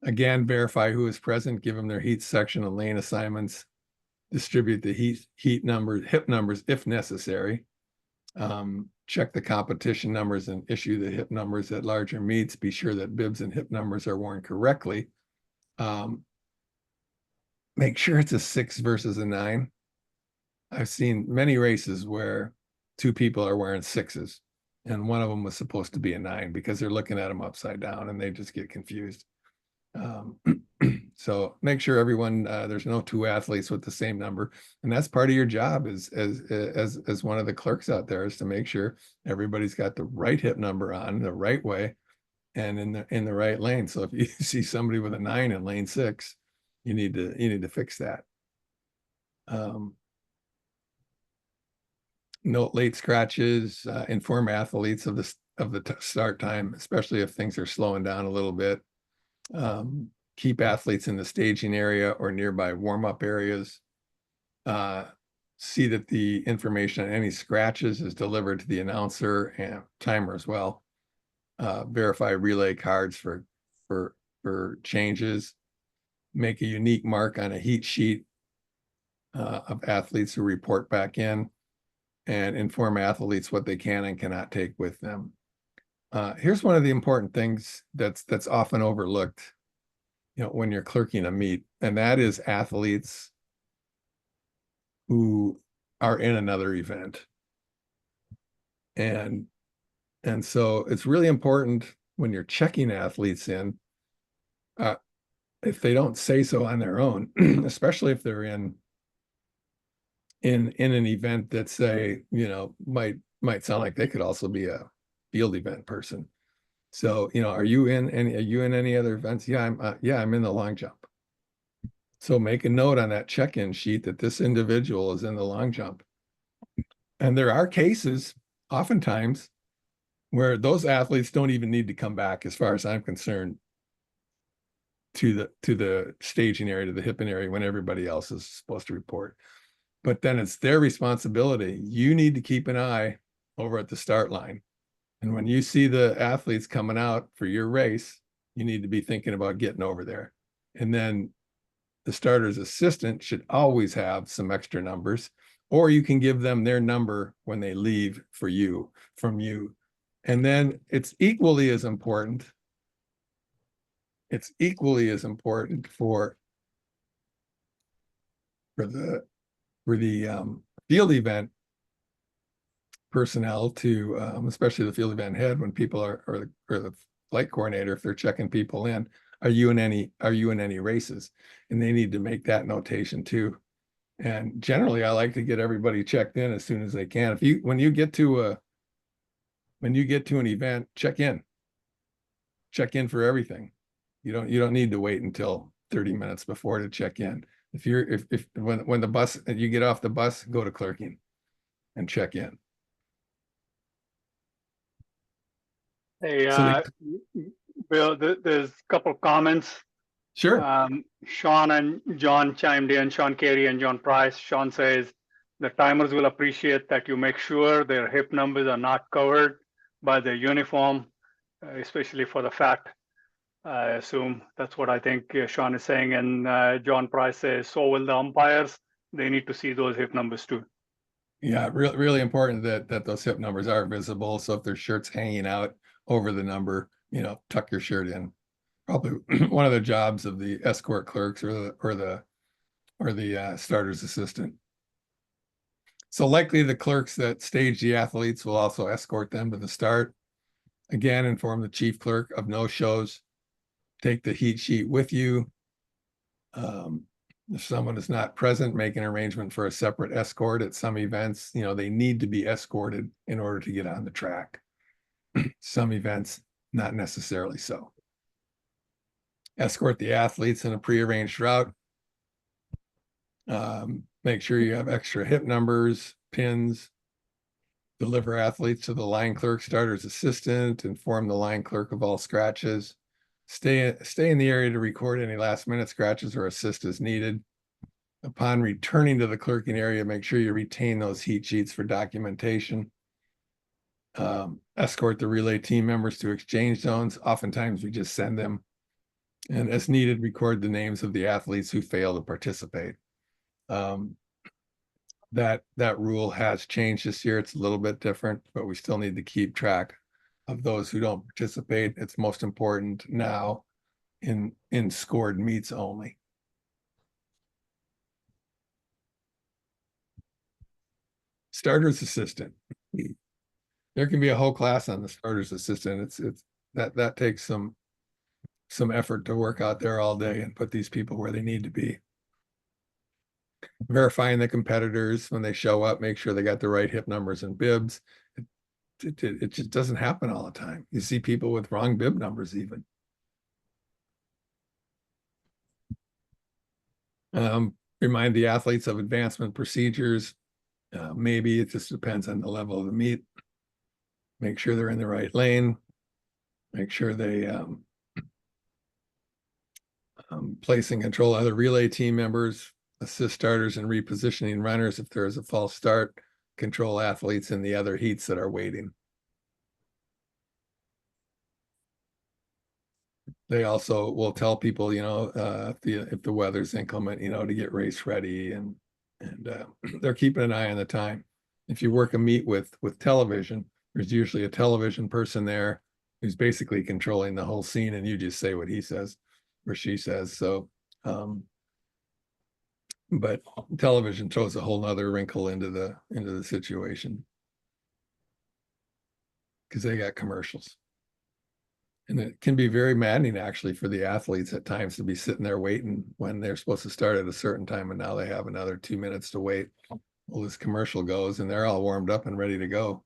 Again, verify who is present, give them their heat section and lane assignments, distribute the hip numbers if necessary. Check the competition numbers and issue the hip numbers at larger meets. Be sure that bibs and hip numbers are worn correctly. Make sure it's a 6 versus a 9. I've seen many races where 2 people are wearing 6s and one of them was supposed to be a 9 because they're looking at them upside down and they just get confused. So make sure everyone, there's no 2 athletes with the same number, and that's part of your job as one of the clerks out there, is to make sure everybody's got the right hip number on the right way and in the right lane. So if you see somebody with a 9 in lane 6, you need to fix that. Note late scratches, inform athletes of the start time, especially if things are slowing down a little bit. Keep athletes in the staging area or nearby warm-up areas. See that the information on any scratches is delivered to the announcer and timer as well. Verify relay cards for changes. Make a unique mark on a heat sheet of athletes who report back in, and inform athletes what they can and cannot take with them. Here's one of the important things that's often overlooked, when you're clerking a meet, and that is athletes who are in another event. And so it's really important when you're checking athletes in, if they don't say so on their own, especially if they're in an event that, say, might sound like they could also be a field event person. So, are you in any other events? Yeah, I'm in the long jump. So make a note on that check-in sheet that this individual is in the long jump. And there are cases, oftentimes, where those athletes don't even need to come back, as far as I'm concerned, to the staging area, to the hipping area, when everybody else is supposed to report. But then it's their responsibility. You need to keep an eye over at the start line. And when you see the athletes coming out for your race, you need to be thinking about getting over there. And then the starter's assistant should always have some extra numbers, or you can give them their number when they leave from you. And then it's equally as important for the field event personnel to, especially the field event head, when people are, or the flight coordinator, if they're checking people in, are you in any races? And they need to make that notation too. And generally, I like to get everybody checked in as soon as they can. When you get to an event, check in for everything. You don't need to wait until 30 minutes before to check in. When the bus, you get off the bus, go to clerking and check in. Hey, So Bill, there's a couple comments. Sure. Sean and John chimed in, Sean Carey and John Price. Sean says, the timers will appreciate that you make sure their hip numbers are not covered by their uniform, especially for the fat. I assume that's what I think Sean is saying. And John Price says, so will the umpires. They need to see those hip numbers too. Yeah, really important that those hip numbers are visible. So if their shirt's hanging out over the number, tuck your shirt in. Probably one of the jobs of the escort clerks or the starter's assistant. So likely the clerks that stage the athletes will also escort them to the start. Again, inform the chief clerk of no shows. Take the heat sheet with you. If someone is not present, make an arrangement for a separate escort. At some events, they need to be escorted in order to get on the track. Some events, not necessarily so. Escort the athletes in a prearranged route. Make sure you have extra hip numbers, pins. Deliver athletes to the line clerk, starter's assistant, inform the line clerk of all scratches. Stay in the area to record any last minute scratches or assist as needed. Upon returning to the clerking area, make sure you retain those heat sheets for documentation. Escort the relay team members to exchange zones. Oftentimes we just send them. And as needed, record the names of the athletes who fail to participate. That rule has changed this year. It's a little bit different, but we still need to keep track of those who don't participate. It's most important now in scored meets only. Starter's assistant. There can be a whole class on the starter's assistant. It's that takes some effort to work out there all day and put these people where they need to be. Verifying the competitors when they show up, make sure they got the right hip numbers and bibs. It just doesn't happen all the time. You see people with wrong bib numbers even. Remind the athletes of advancement procedures. Maybe it just depends on the level of the meet. Make sure they're in the right lane. Make sure they place and control other relay team members. Assist starters in repositioning runners if there is a false start. Control athletes in the other heats that are waiting. They also will tell people, if the weather's inclement, to get race ready, and they're keeping an eye on the time. If you work a meet with television, there's usually a television person there who's basically controlling the whole scene, and you just say what he says or she says. So, but television throws a whole nother wrinkle into the situation because they got commercials. And it can be very maddening actually for the athletes at times to be sitting there waiting when they're supposed to start at a certain time, and now they have another 2 minutes to wait. Well, this commercial goes and they're all warmed up and ready to go.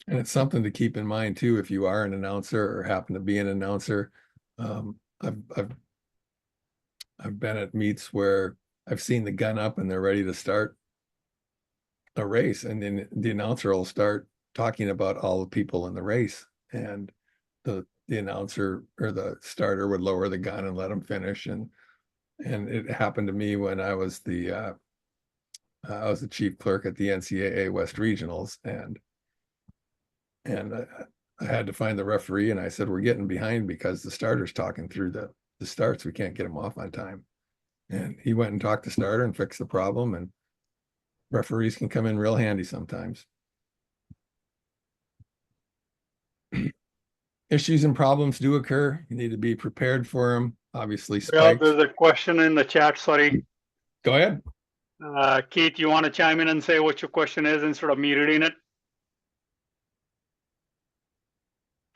And it's something to keep in mind too, if you are an announcer or happen to be an announcer. I've been at meets where I've seen the gun up and they're ready to start a race, and then the announcer will start talking about all the people in the race, and the announcer or the starter would lower the gun and let them finish. And it happened to me when I was the chief clerk at the NCAA West Regionals, and I had to find the referee, and I said, we're getting behind because the starter's talking through the starts. We can't get him off on time. And he went and talked to starter and fixed the problem, and referees can come in real handy sometimes. Issues and problems do occur. You need to be prepared for them. Obviously, spikes. There's a question in the chat. Sorry. Go ahead. Keith, you want to chime in and say what your question is instead of me reading it?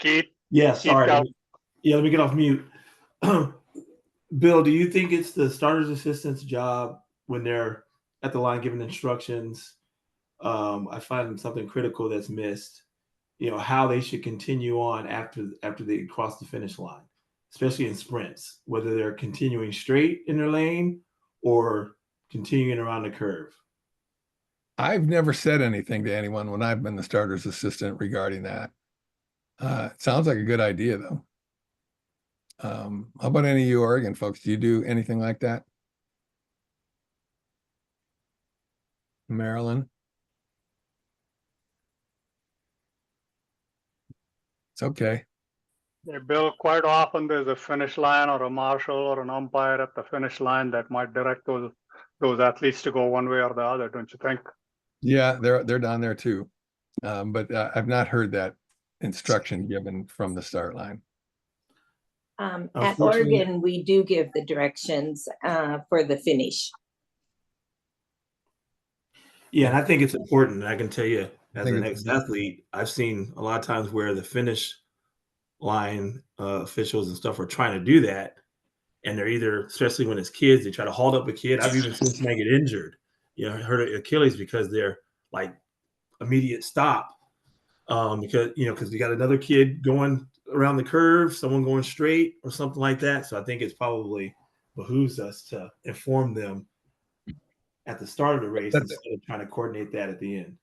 Keith? Yeah, sorry. Keith, let me get off mute. Bill, do you think it's the starter's assistant's job when they're at the line giving instructions? I find something critical that's missed. How they should continue on after they cross the finish line, especially in sprints, whether they're continuing straight in their lane or continuing around the curve. I've never said anything to anyone when I've been the starter's assistant regarding that. It sounds like a good idea, though. How about any of you Oregon folks? Do you do anything like that? Maryland? It's okay. Yeah, Bill, quite often there's a finish line or a marshal or an umpire at the finish line that might direct those athletes to go one way or the other, don't you think? Yeah, they're down there too. But I've not heard that instruction given from the start line. At Oregon, we do give the directions for the finish. Yeah, and I think it's important. I can tell you, as an ex-athlete, I've seen a lot of times where the finish line officials and stuff are trying to do that, and they're either, especially when it's kids, they try to hold up a kid. I've even seen somebody get injured, hurt Achilles because they're like immediate stop, because you got another kid going around the curve, someone going straight or something like that. So I think it's probably behooves us to inform them at the start of the race instead of trying to coordinate that at the end.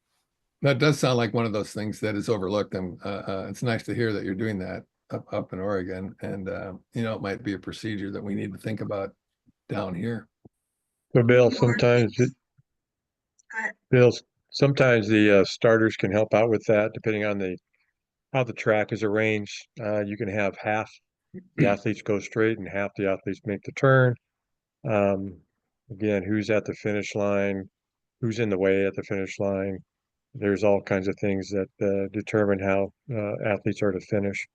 That does sound like one of those things that is overlooked. And it's nice to hear that you're doing that up in Oregon. And, you know, it might be a procedure that we need to think about down here. So Bill, sometimes the starters can help out with that, depending on how the track is arranged. You can have half the athletes go straight and half the athletes make the turn. Again, who's at the finish line, who's in the way at the finish line. There's all kinds of things that determine how athletes are to finish.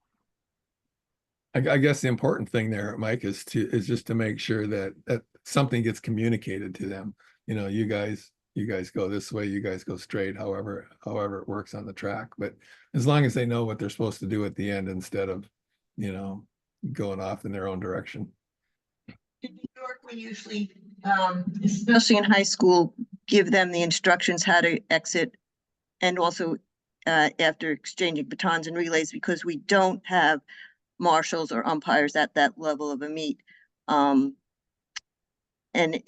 I guess the important thing there, Mike, is just to make sure that something gets communicated to them. You know, you guys go this way, you guys go straight, however it works on the track. But as long as they know what they're supposed to do at the end instead of, you know, going off in their own direction. In New York, we usually, especially in high school, give them the instructions how to exit, and also after exchanging batons and relays, because we don't have marshals or umpires at that level of a meet. And in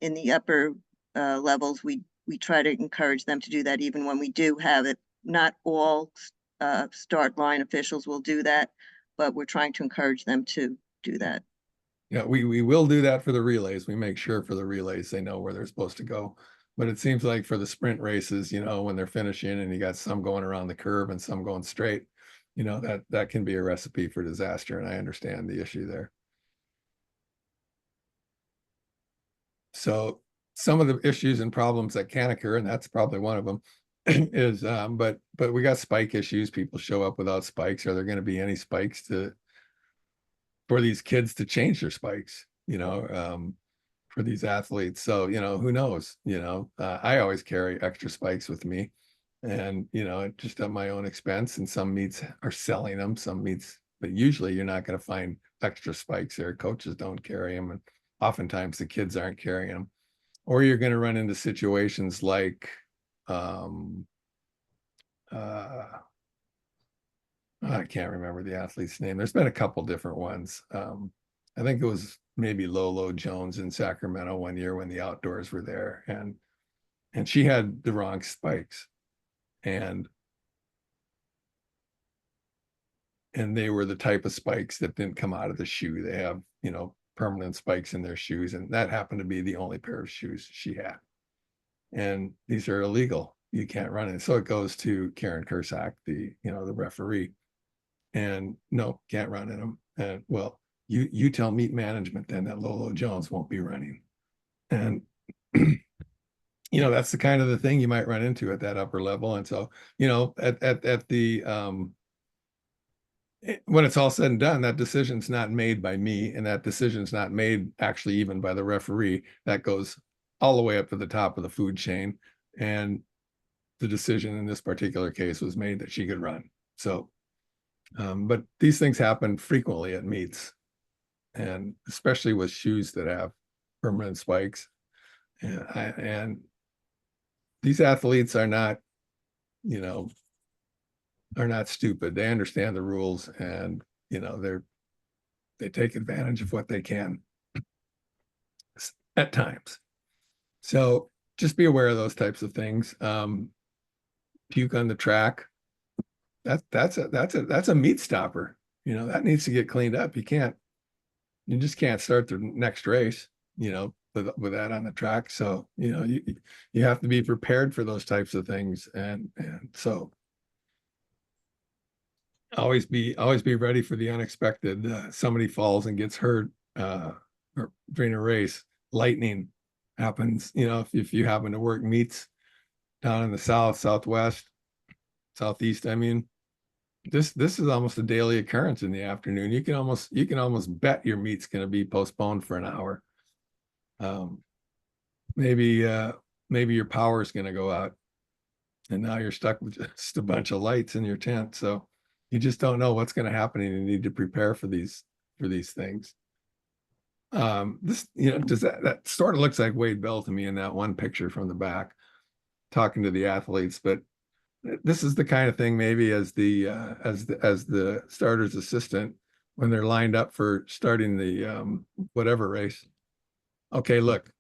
the upper levels, we try to encourage them to do that, even when we do have it. Not all start line officials will do that, but we're trying to encourage them to do that. Yeah, we will do that for the relays. We make sure for the relays they know where they're supposed to go. But it seems like for the sprint races, you know, when they're finishing and you got some going around the curve and some going straight, you know, that can be a recipe for disaster. And I understand the issue there. So some of the issues and problems that can occur, and that's probably one of them, is but we got spike issues. People show up without spikes. Are there going to be any spikes for these kids to change their spikes, you know, for these athletes? So, you know, who knows, you know, I always carry extra spikes with me, and, you know, just at my own expense. And some meets are selling them, some meets, but usually you're not going to find extra spikes there. Coaches don't carry them. And oftentimes the kids aren't carrying them, or you're going to run into situations like, I can't remember the athlete's name. There's been a couple different ones. I think it was maybe Lolo Jones in Sacramento one year when the outdoors were there, and she had the wrong spikes, and they were the type of spikes that didn't come out of the shoe. They have, you know, permanent spikes in their shoes, and that happened to be the only pair of shoes she had. And these are illegal. You can't run it. So it goes to Karen Kursak, the referee. And no, can't run in them. And well, you tell meet management then that Lolo Jones won't be running. And you know, that's the kind of the thing you might run into at that upper level. And so, you know, at the when it's all said and done, that decision's not made by me, and that decision's not made actually even by the referee. That goes all the way up to the top of the food chain. And the decision in this particular case was made that she could run. So but these things happen frequently at meets, and especially with shoes that have permanent spikes. And these athletes are not, you know, are not stupid. They understand the rules, and, you know, they take advantage of what they can at times. So just be aware of those types of things. Puke on the track. That's a meat stopper. You know, that needs to get cleaned up. You just can't start the next race, you know, with that on the track. So, you know, you have to be prepared for those types of things. And so always be ready for the unexpected. Somebody falls and gets hurt or during a race. Lightning happens, you know, if you happen to work meets down in the south, southwest, southeast. I mean, this is almost a daily occurrence in the afternoon. You can almost bet your meet's going to be postponed for an hour. Maybe your power is going to go out, and now you're stuck with just a bunch of lights in your tent. So you just don't know what's going to happen, and you need to prepare for these things. This, you know, that sort of looks like Wade Bell to me in that one picture from the back, talking to the athletes. But this is the kind of thing, maybe as the starter's assistant, when they're lined up for starting the whatever race. Okay, look,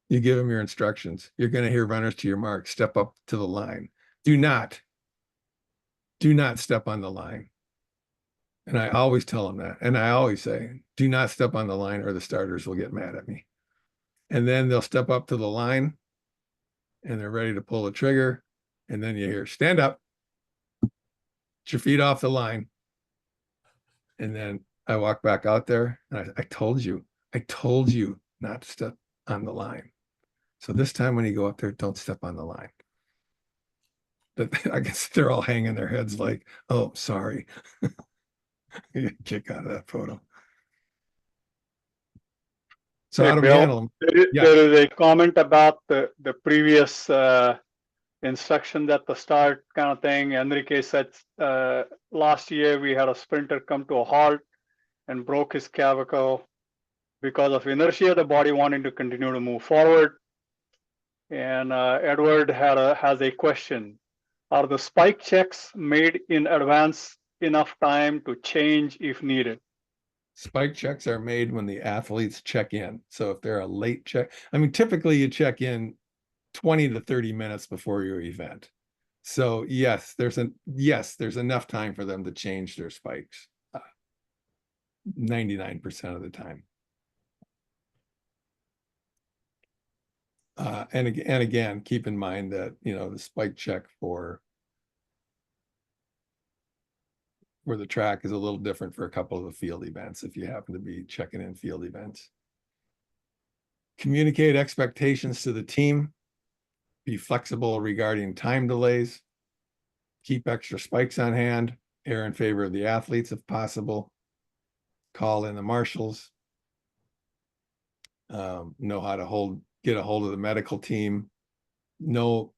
you give them your instructions. You're going to hear runners to your mark, step up to the line. Do not step on the line. And I always tell them that. And I always say, do not step on the line or the starters will get mad at me. And then they'll step up to the line and they're ready to pull the trigger. And then you hear, stand up, get your feet off the line. And then I walk back out there and I told you not to step on the line. So this time when you go up there, don't step on the line. But I guess they're all hanging their heads like, oh, sorry. You get a kick out of that photo. So Hey, how do we Bill, handle them? Yeah. there is a comment about the previous instruction at the start kind of thing. Enrique said last year we had a sprinter come to a halt and broke his clavicle because of inertia. The body wanting to continue to move forward. And Edward has a question. Are the spike checks made in advance enough time to change if needed? Spike checks are made when the athletes check in. So if they're a late check, I mean, typically you check in 20 to 30 minutes before your event. So yes, there's enough time for them to change their spikes 99% of the time. And again, keep in mind that, the spike check for where the track is a little different for a couple of the field events if you happen to be checking in field events. Communicate expectations to the team. Be flexible regarding time delays. Keep extra spikes on hand. Err in favor of the athletes if possible. Call in the marshals. Know how to get a hold of the medical team. Know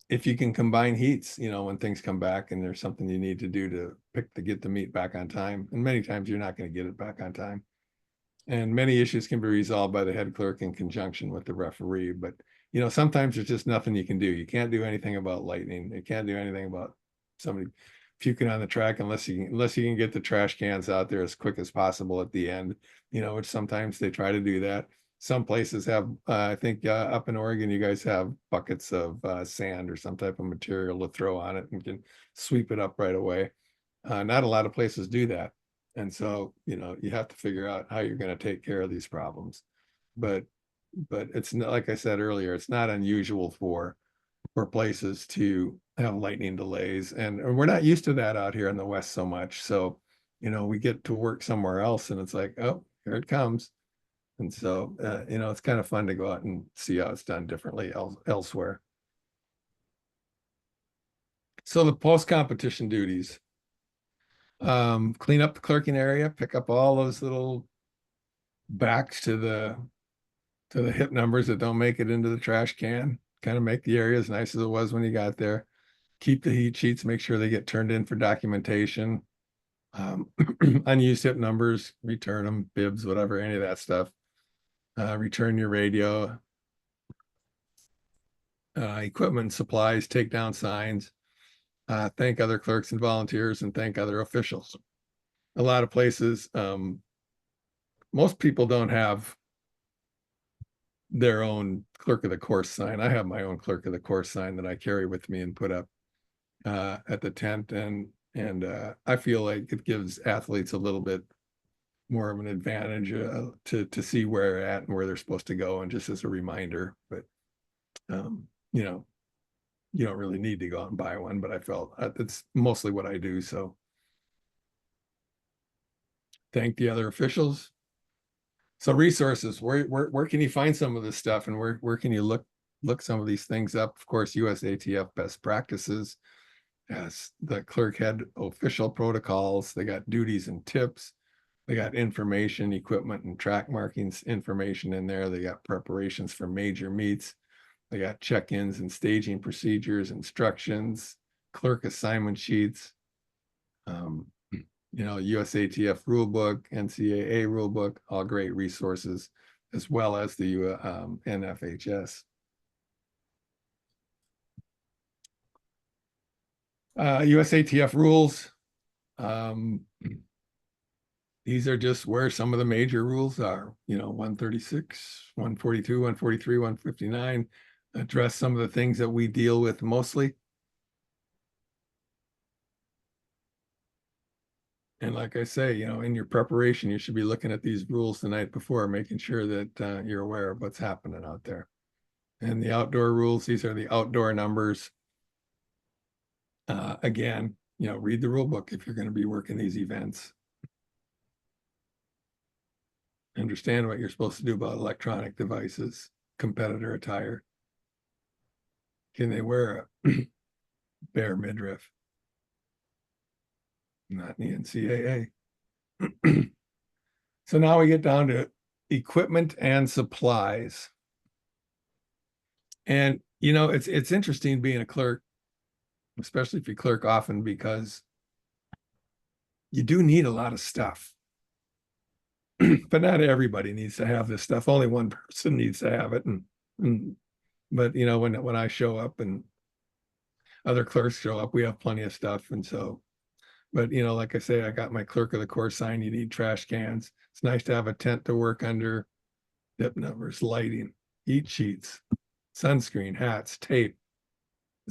if you can combine heats, when things come back and there's something you need to do to get the meet back on time. And many times you're not going to get it back on time. And many issues can be resolved by the head clerk in conjunction with the referee. But, sometimes there's just nothing you can do. You can't do anything about lightning. You can't do anything about somebody puking on the track unless you can get the trash cans out there as quick as possible at the end, which sometimes they try to do that. Some places have, I think up in Oregon, you guys have buckets of sand or some type of material to throw on it and can sweep it up right away. Not a lot of places do that. And so, you have to figure out how you're going to take care of these problems. But it's not, like I said earlier, it's not unusual for places to have lightning delays. And we're not used to that out here in the West so much. So, we get to work somewhere else and it's like, oh, here it comes. And so, it's kind of fun to go out and see how it's done differently elsewhere. So the post-competition duties. Clean up the clerking area, pick up all those little backs to the hip numbers that don't make it into the trash can. Kind of make the area as nice as it was when you got there. Keep the heat sheets, make sure they get turned in for documentation. Unused hip numbers, return them, bibs, whatever, any of that stuff. Return your radio. Equipment and supplies, take down signs. Thank other clerks and volunteers and thank other officials. A lot of places, most people don't have their own clerk of the course sign. I have my own clerk of the course sign that I carry with me and put up at the tent. And I feel like it gives athletes a little bit more of an advantage to see where they're at and where they're supposed to go. And just as a reminder, but you don't really need to go out and buy one, but I felt that's mostly what I do. So thank the other officials. So resources, where can you find some of this stuff and where can you look some of these things up? Of course, USATF best practices, as the clerk had official protocols. They got duties and tips. They got information, equipment, and track markings information in there. They got preparations for major meets. They got check-ins and staging procedures, instructions, clerk assignment sheets, USATF rulebook, NCAA rulebook, all great resources, as well as the NFHS. USATF rules. these are just where some of the major rules are, 136, 142, 143, 159, address some of the things that we deal with mostly. And like I say, in your preparation, you should be looking at these rules the night before, making sure that you're aware of what's happening out there. And the outdoor rules, these are the outdoor numbers. Again, read the rule book if you're going to be working these events. Understand what you're supposed to do about electronic devices, competitor attire. Can they wear a bare midriff? Not in the NCAA. So now we get down to equipment and supplies. And, it's interesting being a clerk, especially if you clerk often, because you do need a lot of stuff. But not everybody needs to have this stuff. Only one person needs to have it. But when I show up and other clerks show up, we have plenty of stuff. And so, but like I say, I got my clerk of the course sign. You need trash cans. It's nice to have a tent to work under, dip numbers, lighting, heat sheets, sunscreen, hats, tape.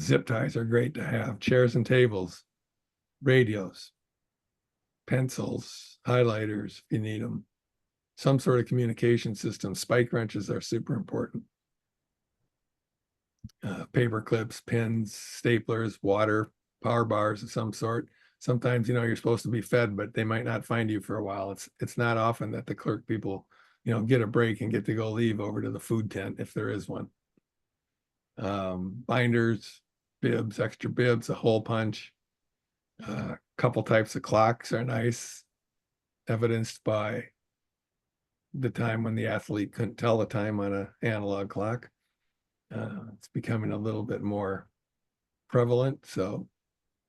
Zip ties are great to have. Chairs and tables, radios, pencils, highlighters if you need them. Some sort of communication system. Spike wrenches are super important. Paper clips, pins, staplers, water, power bars of some sort. Sometimes, you're supposed to be fed, but they might not find you for a while. It's not often that the clerk people, get a break and get to go leave over to the food tent if there is one. Binders, bibs, extra bibs, a hole punch. A couple types of clocks are nice, evidenced by the time when the athlete couldn't tell the time on an analog clock. It's becoming a little bit more prevalent, so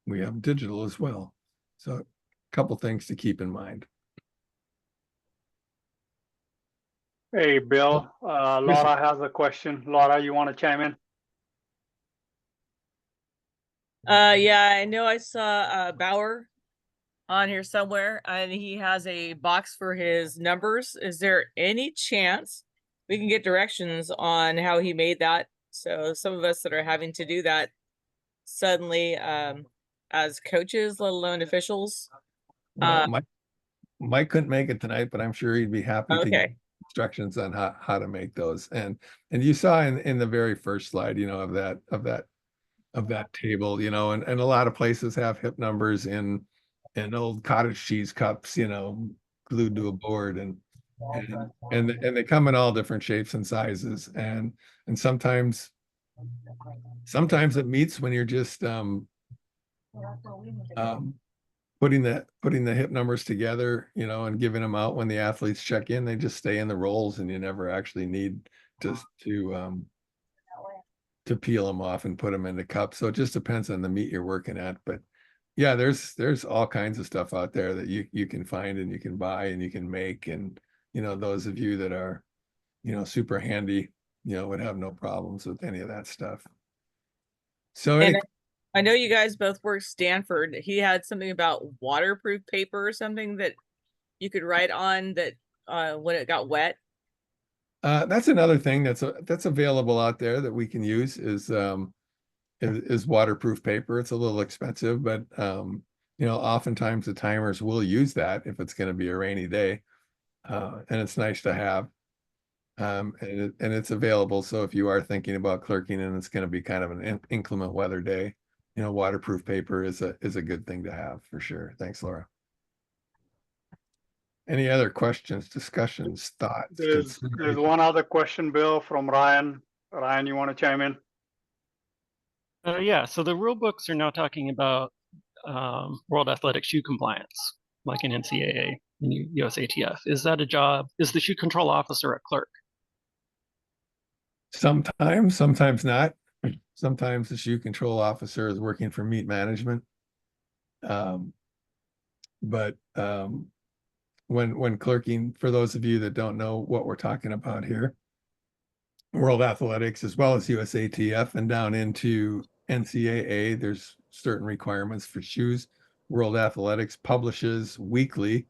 we have digital as well. So a couple things to keep in mind. Hey, Bill, Laura has a question. Laura, you want to chime in? Yeah, I know I saw Bauer on here somewhere, and he has a box for his numbers. Is there any chance we can get directions on how he made that? So some of us that are having to do that suddenly, as coaches, let alone officials. Well, Mike couldn't make it tonight, but I'm sure he'd be happy to give Okay. instructions on how to make those. And you saw in the very first slide, of that table, and a lot of places have hip numbers in old cottage cheese cups, glued to a board, and they come in all different shapes and sizes, and sometimes it meets when you're just putting the hip numbers together, and giving them out when the athletes check in. They just stay in the rolls, and you never actually need to peel them off and put them into cups. So it just depends on the meat you're working at. But yeah, there's all kinds of stuff out there that you can find and you can buy and you can make. And, those of you that are, super handy, would have no problems with any of that stuff. So And I know you guys both work Stanford. He had something about waterproof paper or something that you could write on that when it got wet. that's another thing that's available out there that we can use is waterproof paper. It's a little expensive, but oftentimes the timers will use that if it's going to be a rainy day, and it's nice to have. And it's available. So if you are thinking about clerking and it's going to be kind of an inclement weather day, waterproof paper is a good thing to have for sure. Thanks, Laura. Any other questions, discussions, thoughts? There's one other question, Bill, from Ryan. Ryan, you want to chime in? Yeah, so the rule books are now talking about World Athletic Shoe Compliance, like in NCAA and USATF. Is that a job? Is the shoe control officer a clerk? Sometimes not. Sometimes the shoe control officer is working for meet management. But when clerking, for those of you that don't know what we're talking about here, World Athletics as well as USATF and down into NCAA, there's certain requirements for shoes. World Athletics publishes weekly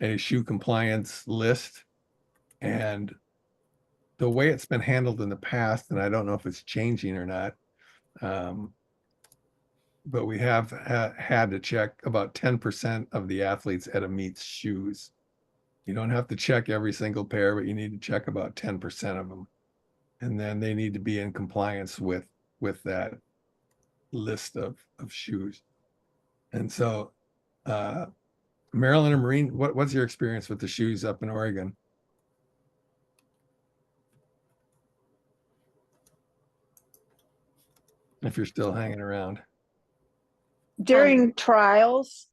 a shoe compliance list. And the way it's been handled in the past, and I don't know if it's changing or not, but we have had to check about 10% of the athletes at a meet's shoes. You don't have to check every single pair, but you need to check about 10% of them. And then they need to be in compliance with that list of shoes. And so, Marilyn and Maureen, what's your experience with the shoes up in Oregon? If you're still hanging around. During trials,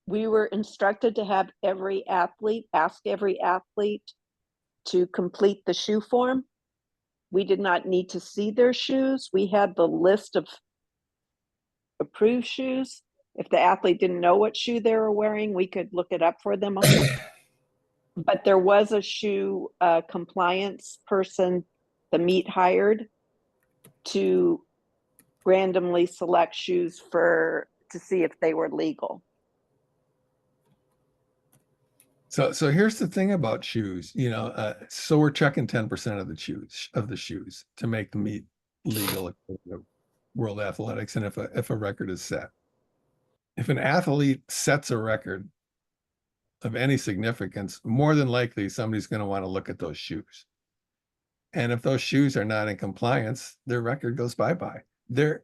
we were instructed to have ask every athlete to complete the shoe form. We did not need to see their shoes. We had the list of approved shoes. If the athlete didn't know what shoe they were wearing, we could look it up for them. But there was a shoe compliance person the meet hired to randomly select shoes to see if they were legal. So here's the thing about shoes, so we're checking 10% of the shoes to make the meet legal according to World Athletics, and if a record is set. If an athlete sets a record of any significance, more than likely somebody's going to want to look at those shoes. And if those shoes are not in compliance, their record goes bye-bye. They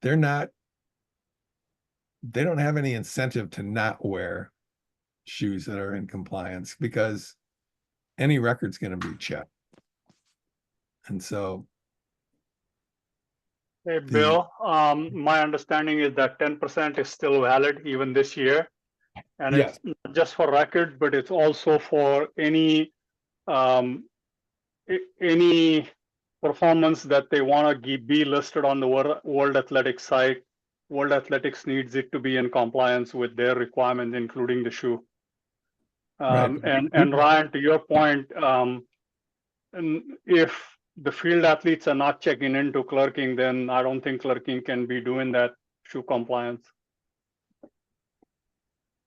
don't have any incentive to not wear shoes that are in compliance because any record's going to be checked. And so, Hey, Bill, my understanding is that 10% is still valid even this year. And yes, it's not just for record, but it's also for any performance that they want to be listed on the World Athletics site. World Athletics needs it to be in compliance with their requirements, including the shoe. right. And Ryan, to your point, and if the field athletes are not checking into clerking, then I don't think clerking can be doing that shoe compliance.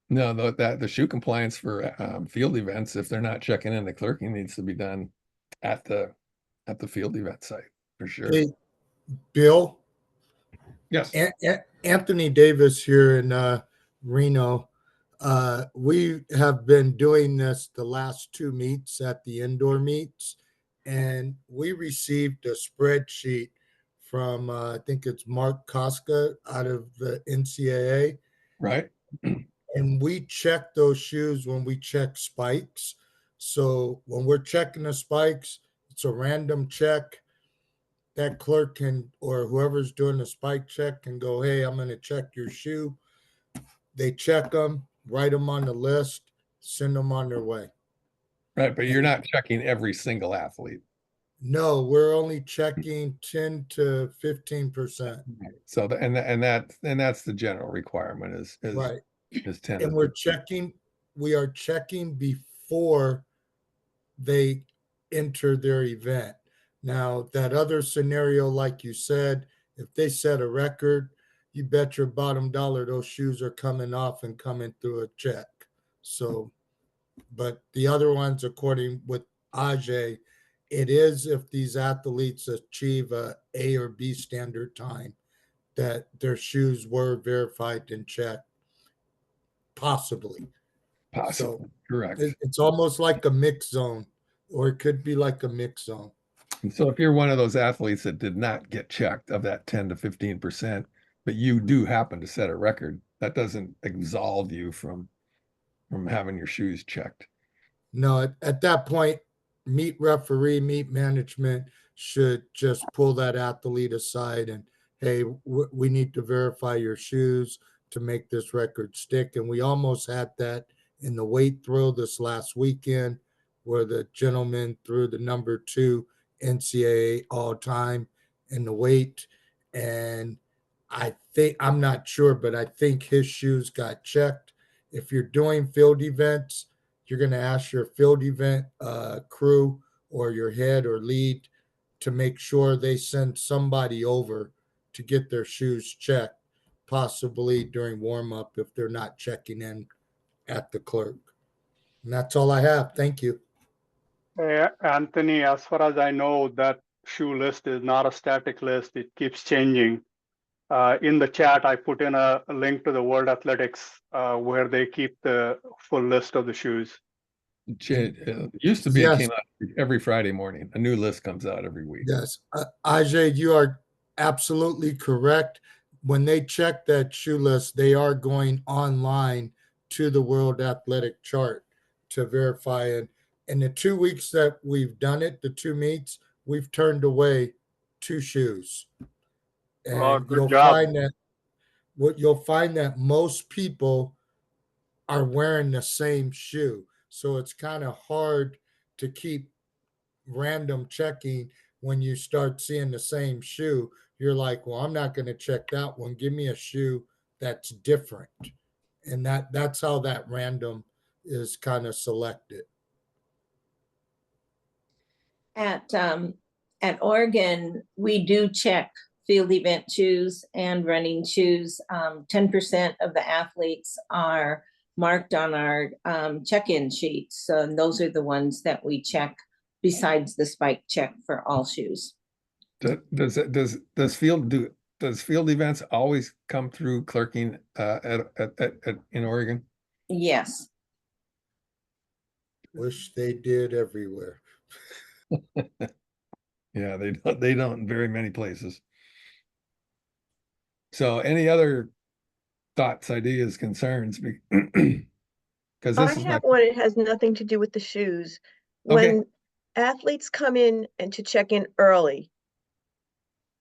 No, the shoe compliance for field events, if they're not checking in, the clerking needs to be done at the field event site for sure. Hey, Bill. Yes. Anthony Davis here in Reno. We have been doing this the last two meets at the indoor meets, and we received a spreadsheet from I think it's Mark Koska out of the NCAA. Right. And we check those shoes when we check spikes. So when we're checking the spikes, it's a random check. That clerk can, or whoever's doing the spike check can go, hey, I'm going to check your shoe. They check them, write them on the list, send them on their way. Right. But you're not checking every single athlete. No, we're only checking 10 to 15%. So that's the general requirement is Right. is 10. And we are checking before they enter their event. Now, that other scenario, like you said, if they set a record, you bet your bottom dollar those shoes are coming off and coming through a check. So, but the other ones, according with Ajay, it is if these athletes achieve a A or B standard time that their shoes were verified and checked, possibly. Possibly. So correct. it's almost like a mix zone, or it could be like a mix zone. And so if you're one of those athletes that did not get checked of that 10 to 15%, but you do happen to set a record, that doesn't absolve you from having your shoes checked. No, at that point, meet referee, meet management should just pull that athlete aside and, hey, we need to verify your shoes to make this record stick. And we almost had that in the weight throw this last weekend, where the gentleman threw the number 2 NCAA all time in the weight. And I'm not sure, but I think his shoes got checked. If you're doing field events, you're going to ask your field event crew or your head or lead to make sure they send somebody over to get their shoes checked, possibly during warm up if they're not checking in at the Clerk. And that's all I have. Thank you. Anthony, as far as I know, that shoe list is not a static list. It keeps changing. In the chat, I put in a link to the World Athletics where they keep the full list of the shoes. It used to be it Yes. came out every Friday morning. A new list comes out every week. Yes, Ajay, you are absolutely correct. When they check that shoe list, they are going online to the World Athletic Chart to verify it. In the 2 weeks that we've done it, the 2 meets, we've turned away 2 shoes. Oh, And good you'll job. find that most people are wearing the same shoe. So it's kind of hard to keep random checking. When you start seeing the same shoe, you're like, well, I'm not going to check that one. Give me a shoe that's different. And that's how that random is kind of selected. At Oregon, we do check field event shoes and running shoes. 10% of the athletes are marked on our check-in sheets. So those are the ones that we check besides the spike check for all shoes. Does field events always come through clerking in Oregon? Yes. Wish they did everywhere. Yeah, they don't in very many places. So any other thoughts, ideas, concerns? Because I this is have one. It has nothing to do with the shoes. Okay. When athletes come in and to check in early,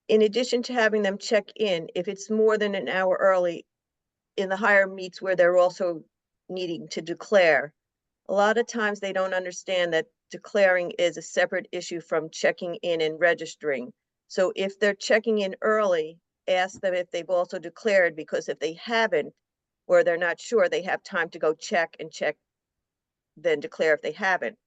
in addition to having them check in, if it's more than an hour early in the higher meets where they're also needing to declare, a lot of times they don't understand that declaring is a separate issue from checking in and registering. So if they're checking in early, ask them if they've also declared, because if they haven't, or they're not sure, they have time to go check, then declare if they haven't,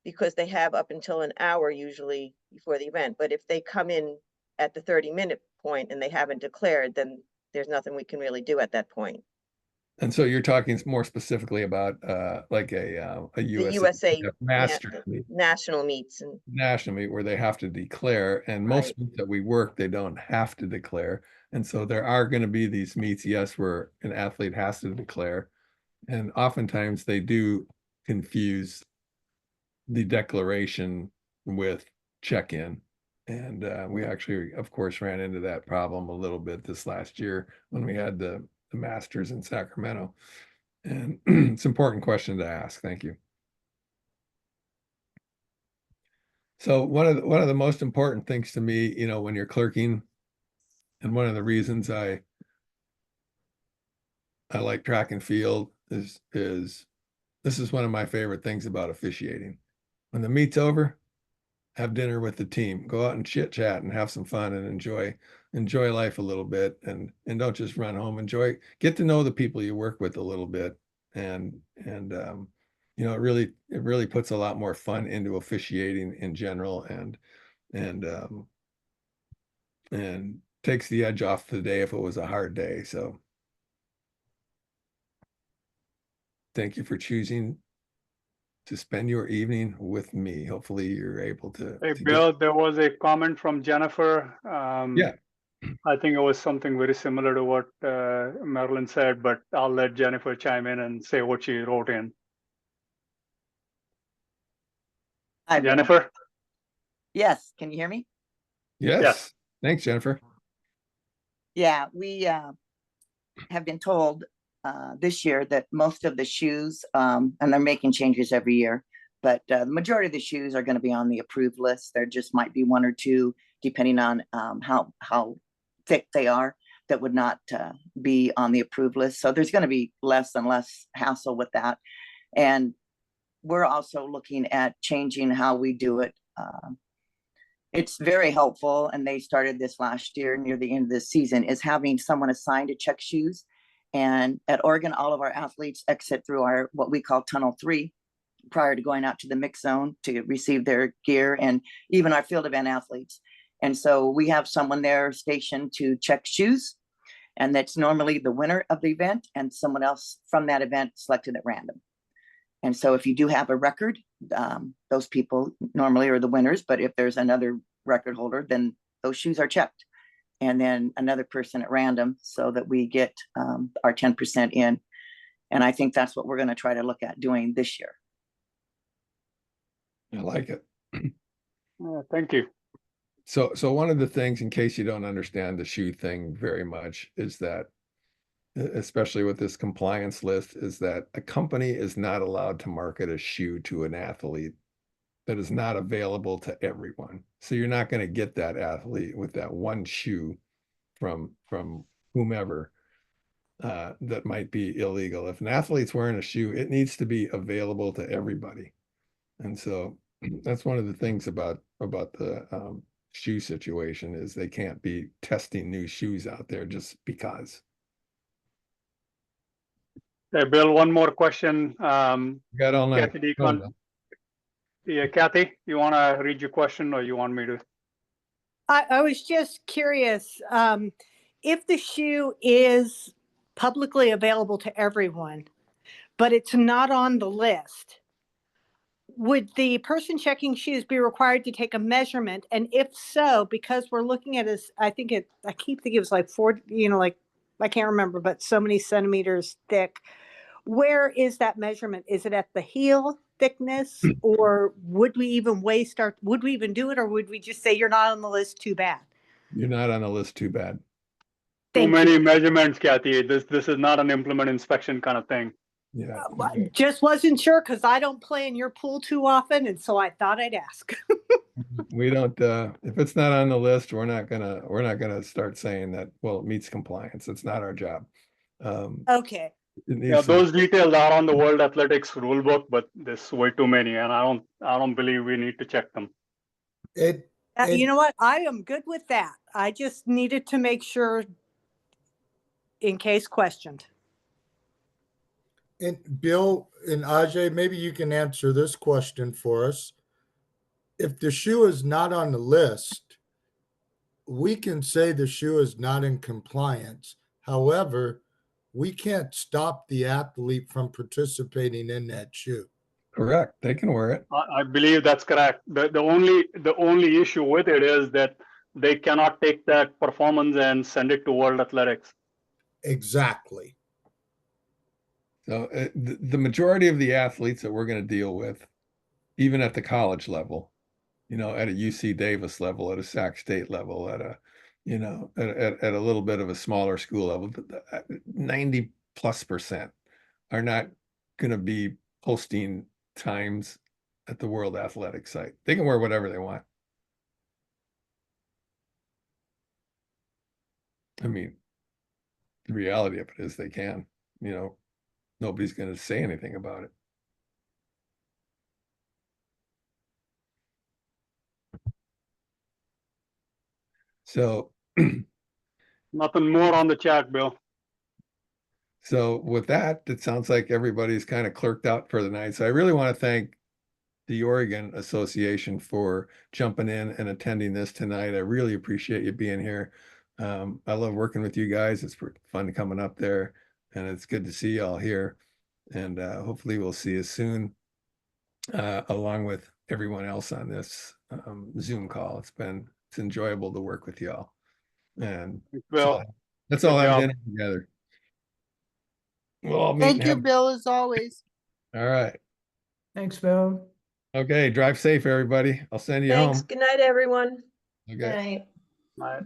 because they have up until an hour usually before the event. But if they come in at the 30-minute point and they haven't declared, then there's nothing we can really do at that point. And so you're talking more specifically about like a The USA master meet, national meets and national meet where they have to declare, and most meets that we work, they don't have to declare. And so there are going to be these meets, yes, where an athlete has to declare. And oftentimes they do confuse the declaration with check-in. And we actually, of course, ran into that problem a little bit this last year when we had the Masters in Sacramento. And it's an important question to ask. Thank you. So one of the most important things to me, you know, when you're clerking, and one of the reasons I like track and field is this is one of my favorite things about officiating. When the meet's over, have dinner with the team, go out and chit chat and have some fun and enjoy life a little bit, and don't just run home. Get to know the people you work with a little bit, and you know, it really puts a lot more fun into officiating in general, and takes the edge off the day if it was a hard day. So thank you for choosing to spend your evening with me. Hopefully you're able to. Hey, Bill, there was a comment from Jennifer. Yeah. I think it was something very similar to what Marilyn said, but I'll let Jennifer chime in and say what she wrote in. Hi, Bill. Jennifer? Yes, can you hear me? Yes. Thanks, Jennifer. Yeah, we have been told this year that most of the shoes, and they're making changes every year, but the majority of the shoes are going to be on the approved list. There just might be one or two, depending on how thick they are, that would not be on the approved list. So there's going to be less and less hassle with that. And we're also looking at changing how we do it. It's very helpful, and they started this last year near the end of the season, is having someone assigned to check shoes. And at Oregon, all of our athletes exit through our what we call Tunnel 3 prior to going out to the mix zone to receive their gear, and even our field event athletes. And so we have someone there stationed to check shoes. And that's normally the winner of the event and someone else from that event selected at random. And so if you do have a record, those people normally are the winners, but if there's another record holder, then those shoes are checked. And then another person at random so that we get our 10% in. And I think that's what we're going to try to look at doing this year. I like it. Thank you. So one of the things, in case you don't understand the shoe thing very much, is that, especially with this compliance list, is that a company is not allowed to market a shoe to an athlete that is not available to everyone. So you're not going to get that athlete with that one shoe from whomever that might be illegal. If an athlete's wearing a shoe, it needs to be available to everybody. And so that's one of the things about the shoe situation, is they can't be testing new shoes out there just because. Hey, Bill, one more question. Got all night. Kathy, yeah, Kathy, you want to read your question or you want me to? I was just curious, if the shoe is publicly available to everyone, but it's not on the list, would the person checking shoes be required to take a measurement? And if so, because we're looking at this, I keep thinking it was like 40, like, I can't remember, but so many centimeters thick. Where is that measurement? Is it at the heel thickness, or would we even would we even do it, or would we just say you're not on the list, too bad? You're not on the list, too bad. Too many measurements, Kathy. This is not an implement inspection kind of thing. Yeah. Just wasn't sure because I don't play in your pool too often, and so I thought I'd ask. We don't, if it's not on the list, we're not gonna start saying that, well, it meets compliance. It's not our job. Okay. Yeah, those details are on the World Athletics rule book, but there's way too many, and I don't believe we need to check them. You know what? I am good with that. I just needed to make sure in case questioned. And Bill and Ajay, maybe you can answer this question for us. If the shoe is not on the list, we can say the shoe is not in compliance. However, we can't stop the athlete from participating in that shoe. Correct. They can wear it. I believe that's correct. The only issue with it is that they cannot take that performance and send it to World Athletics. Exactly. So the majority of the athletes that we're going to deal with, even at the college level, at a UC Davis level, at a Sac State level, at a, at a little bit of a smaller school level, 90+% are not going to be posting times at the World Athletics site. They can wear whatever they want. I mean, the reality of it is they can, nobody's going to say anything about it. So nothing more on the chat, Bill. So with that, it sounds like everybody's kind of clerked out for the night. So I really want to thank the Oregon Association for jumping in and attending this tonight. I really appreciate you being here. I love working with you guys. It's fun coming up there, and it's good to see y'all here. And hopefully we'll see you soon, along with everyone else on this Zoom call. It's enjoyable to work with y'all. And that's all I'm doing together. We'll all meet. Thank you, Bill, as always. All right. Thanks, Bill. Okay, drive safe, everybody. I'll send you Thanks. home. Good night, everyone. Okay. Good night. Bye.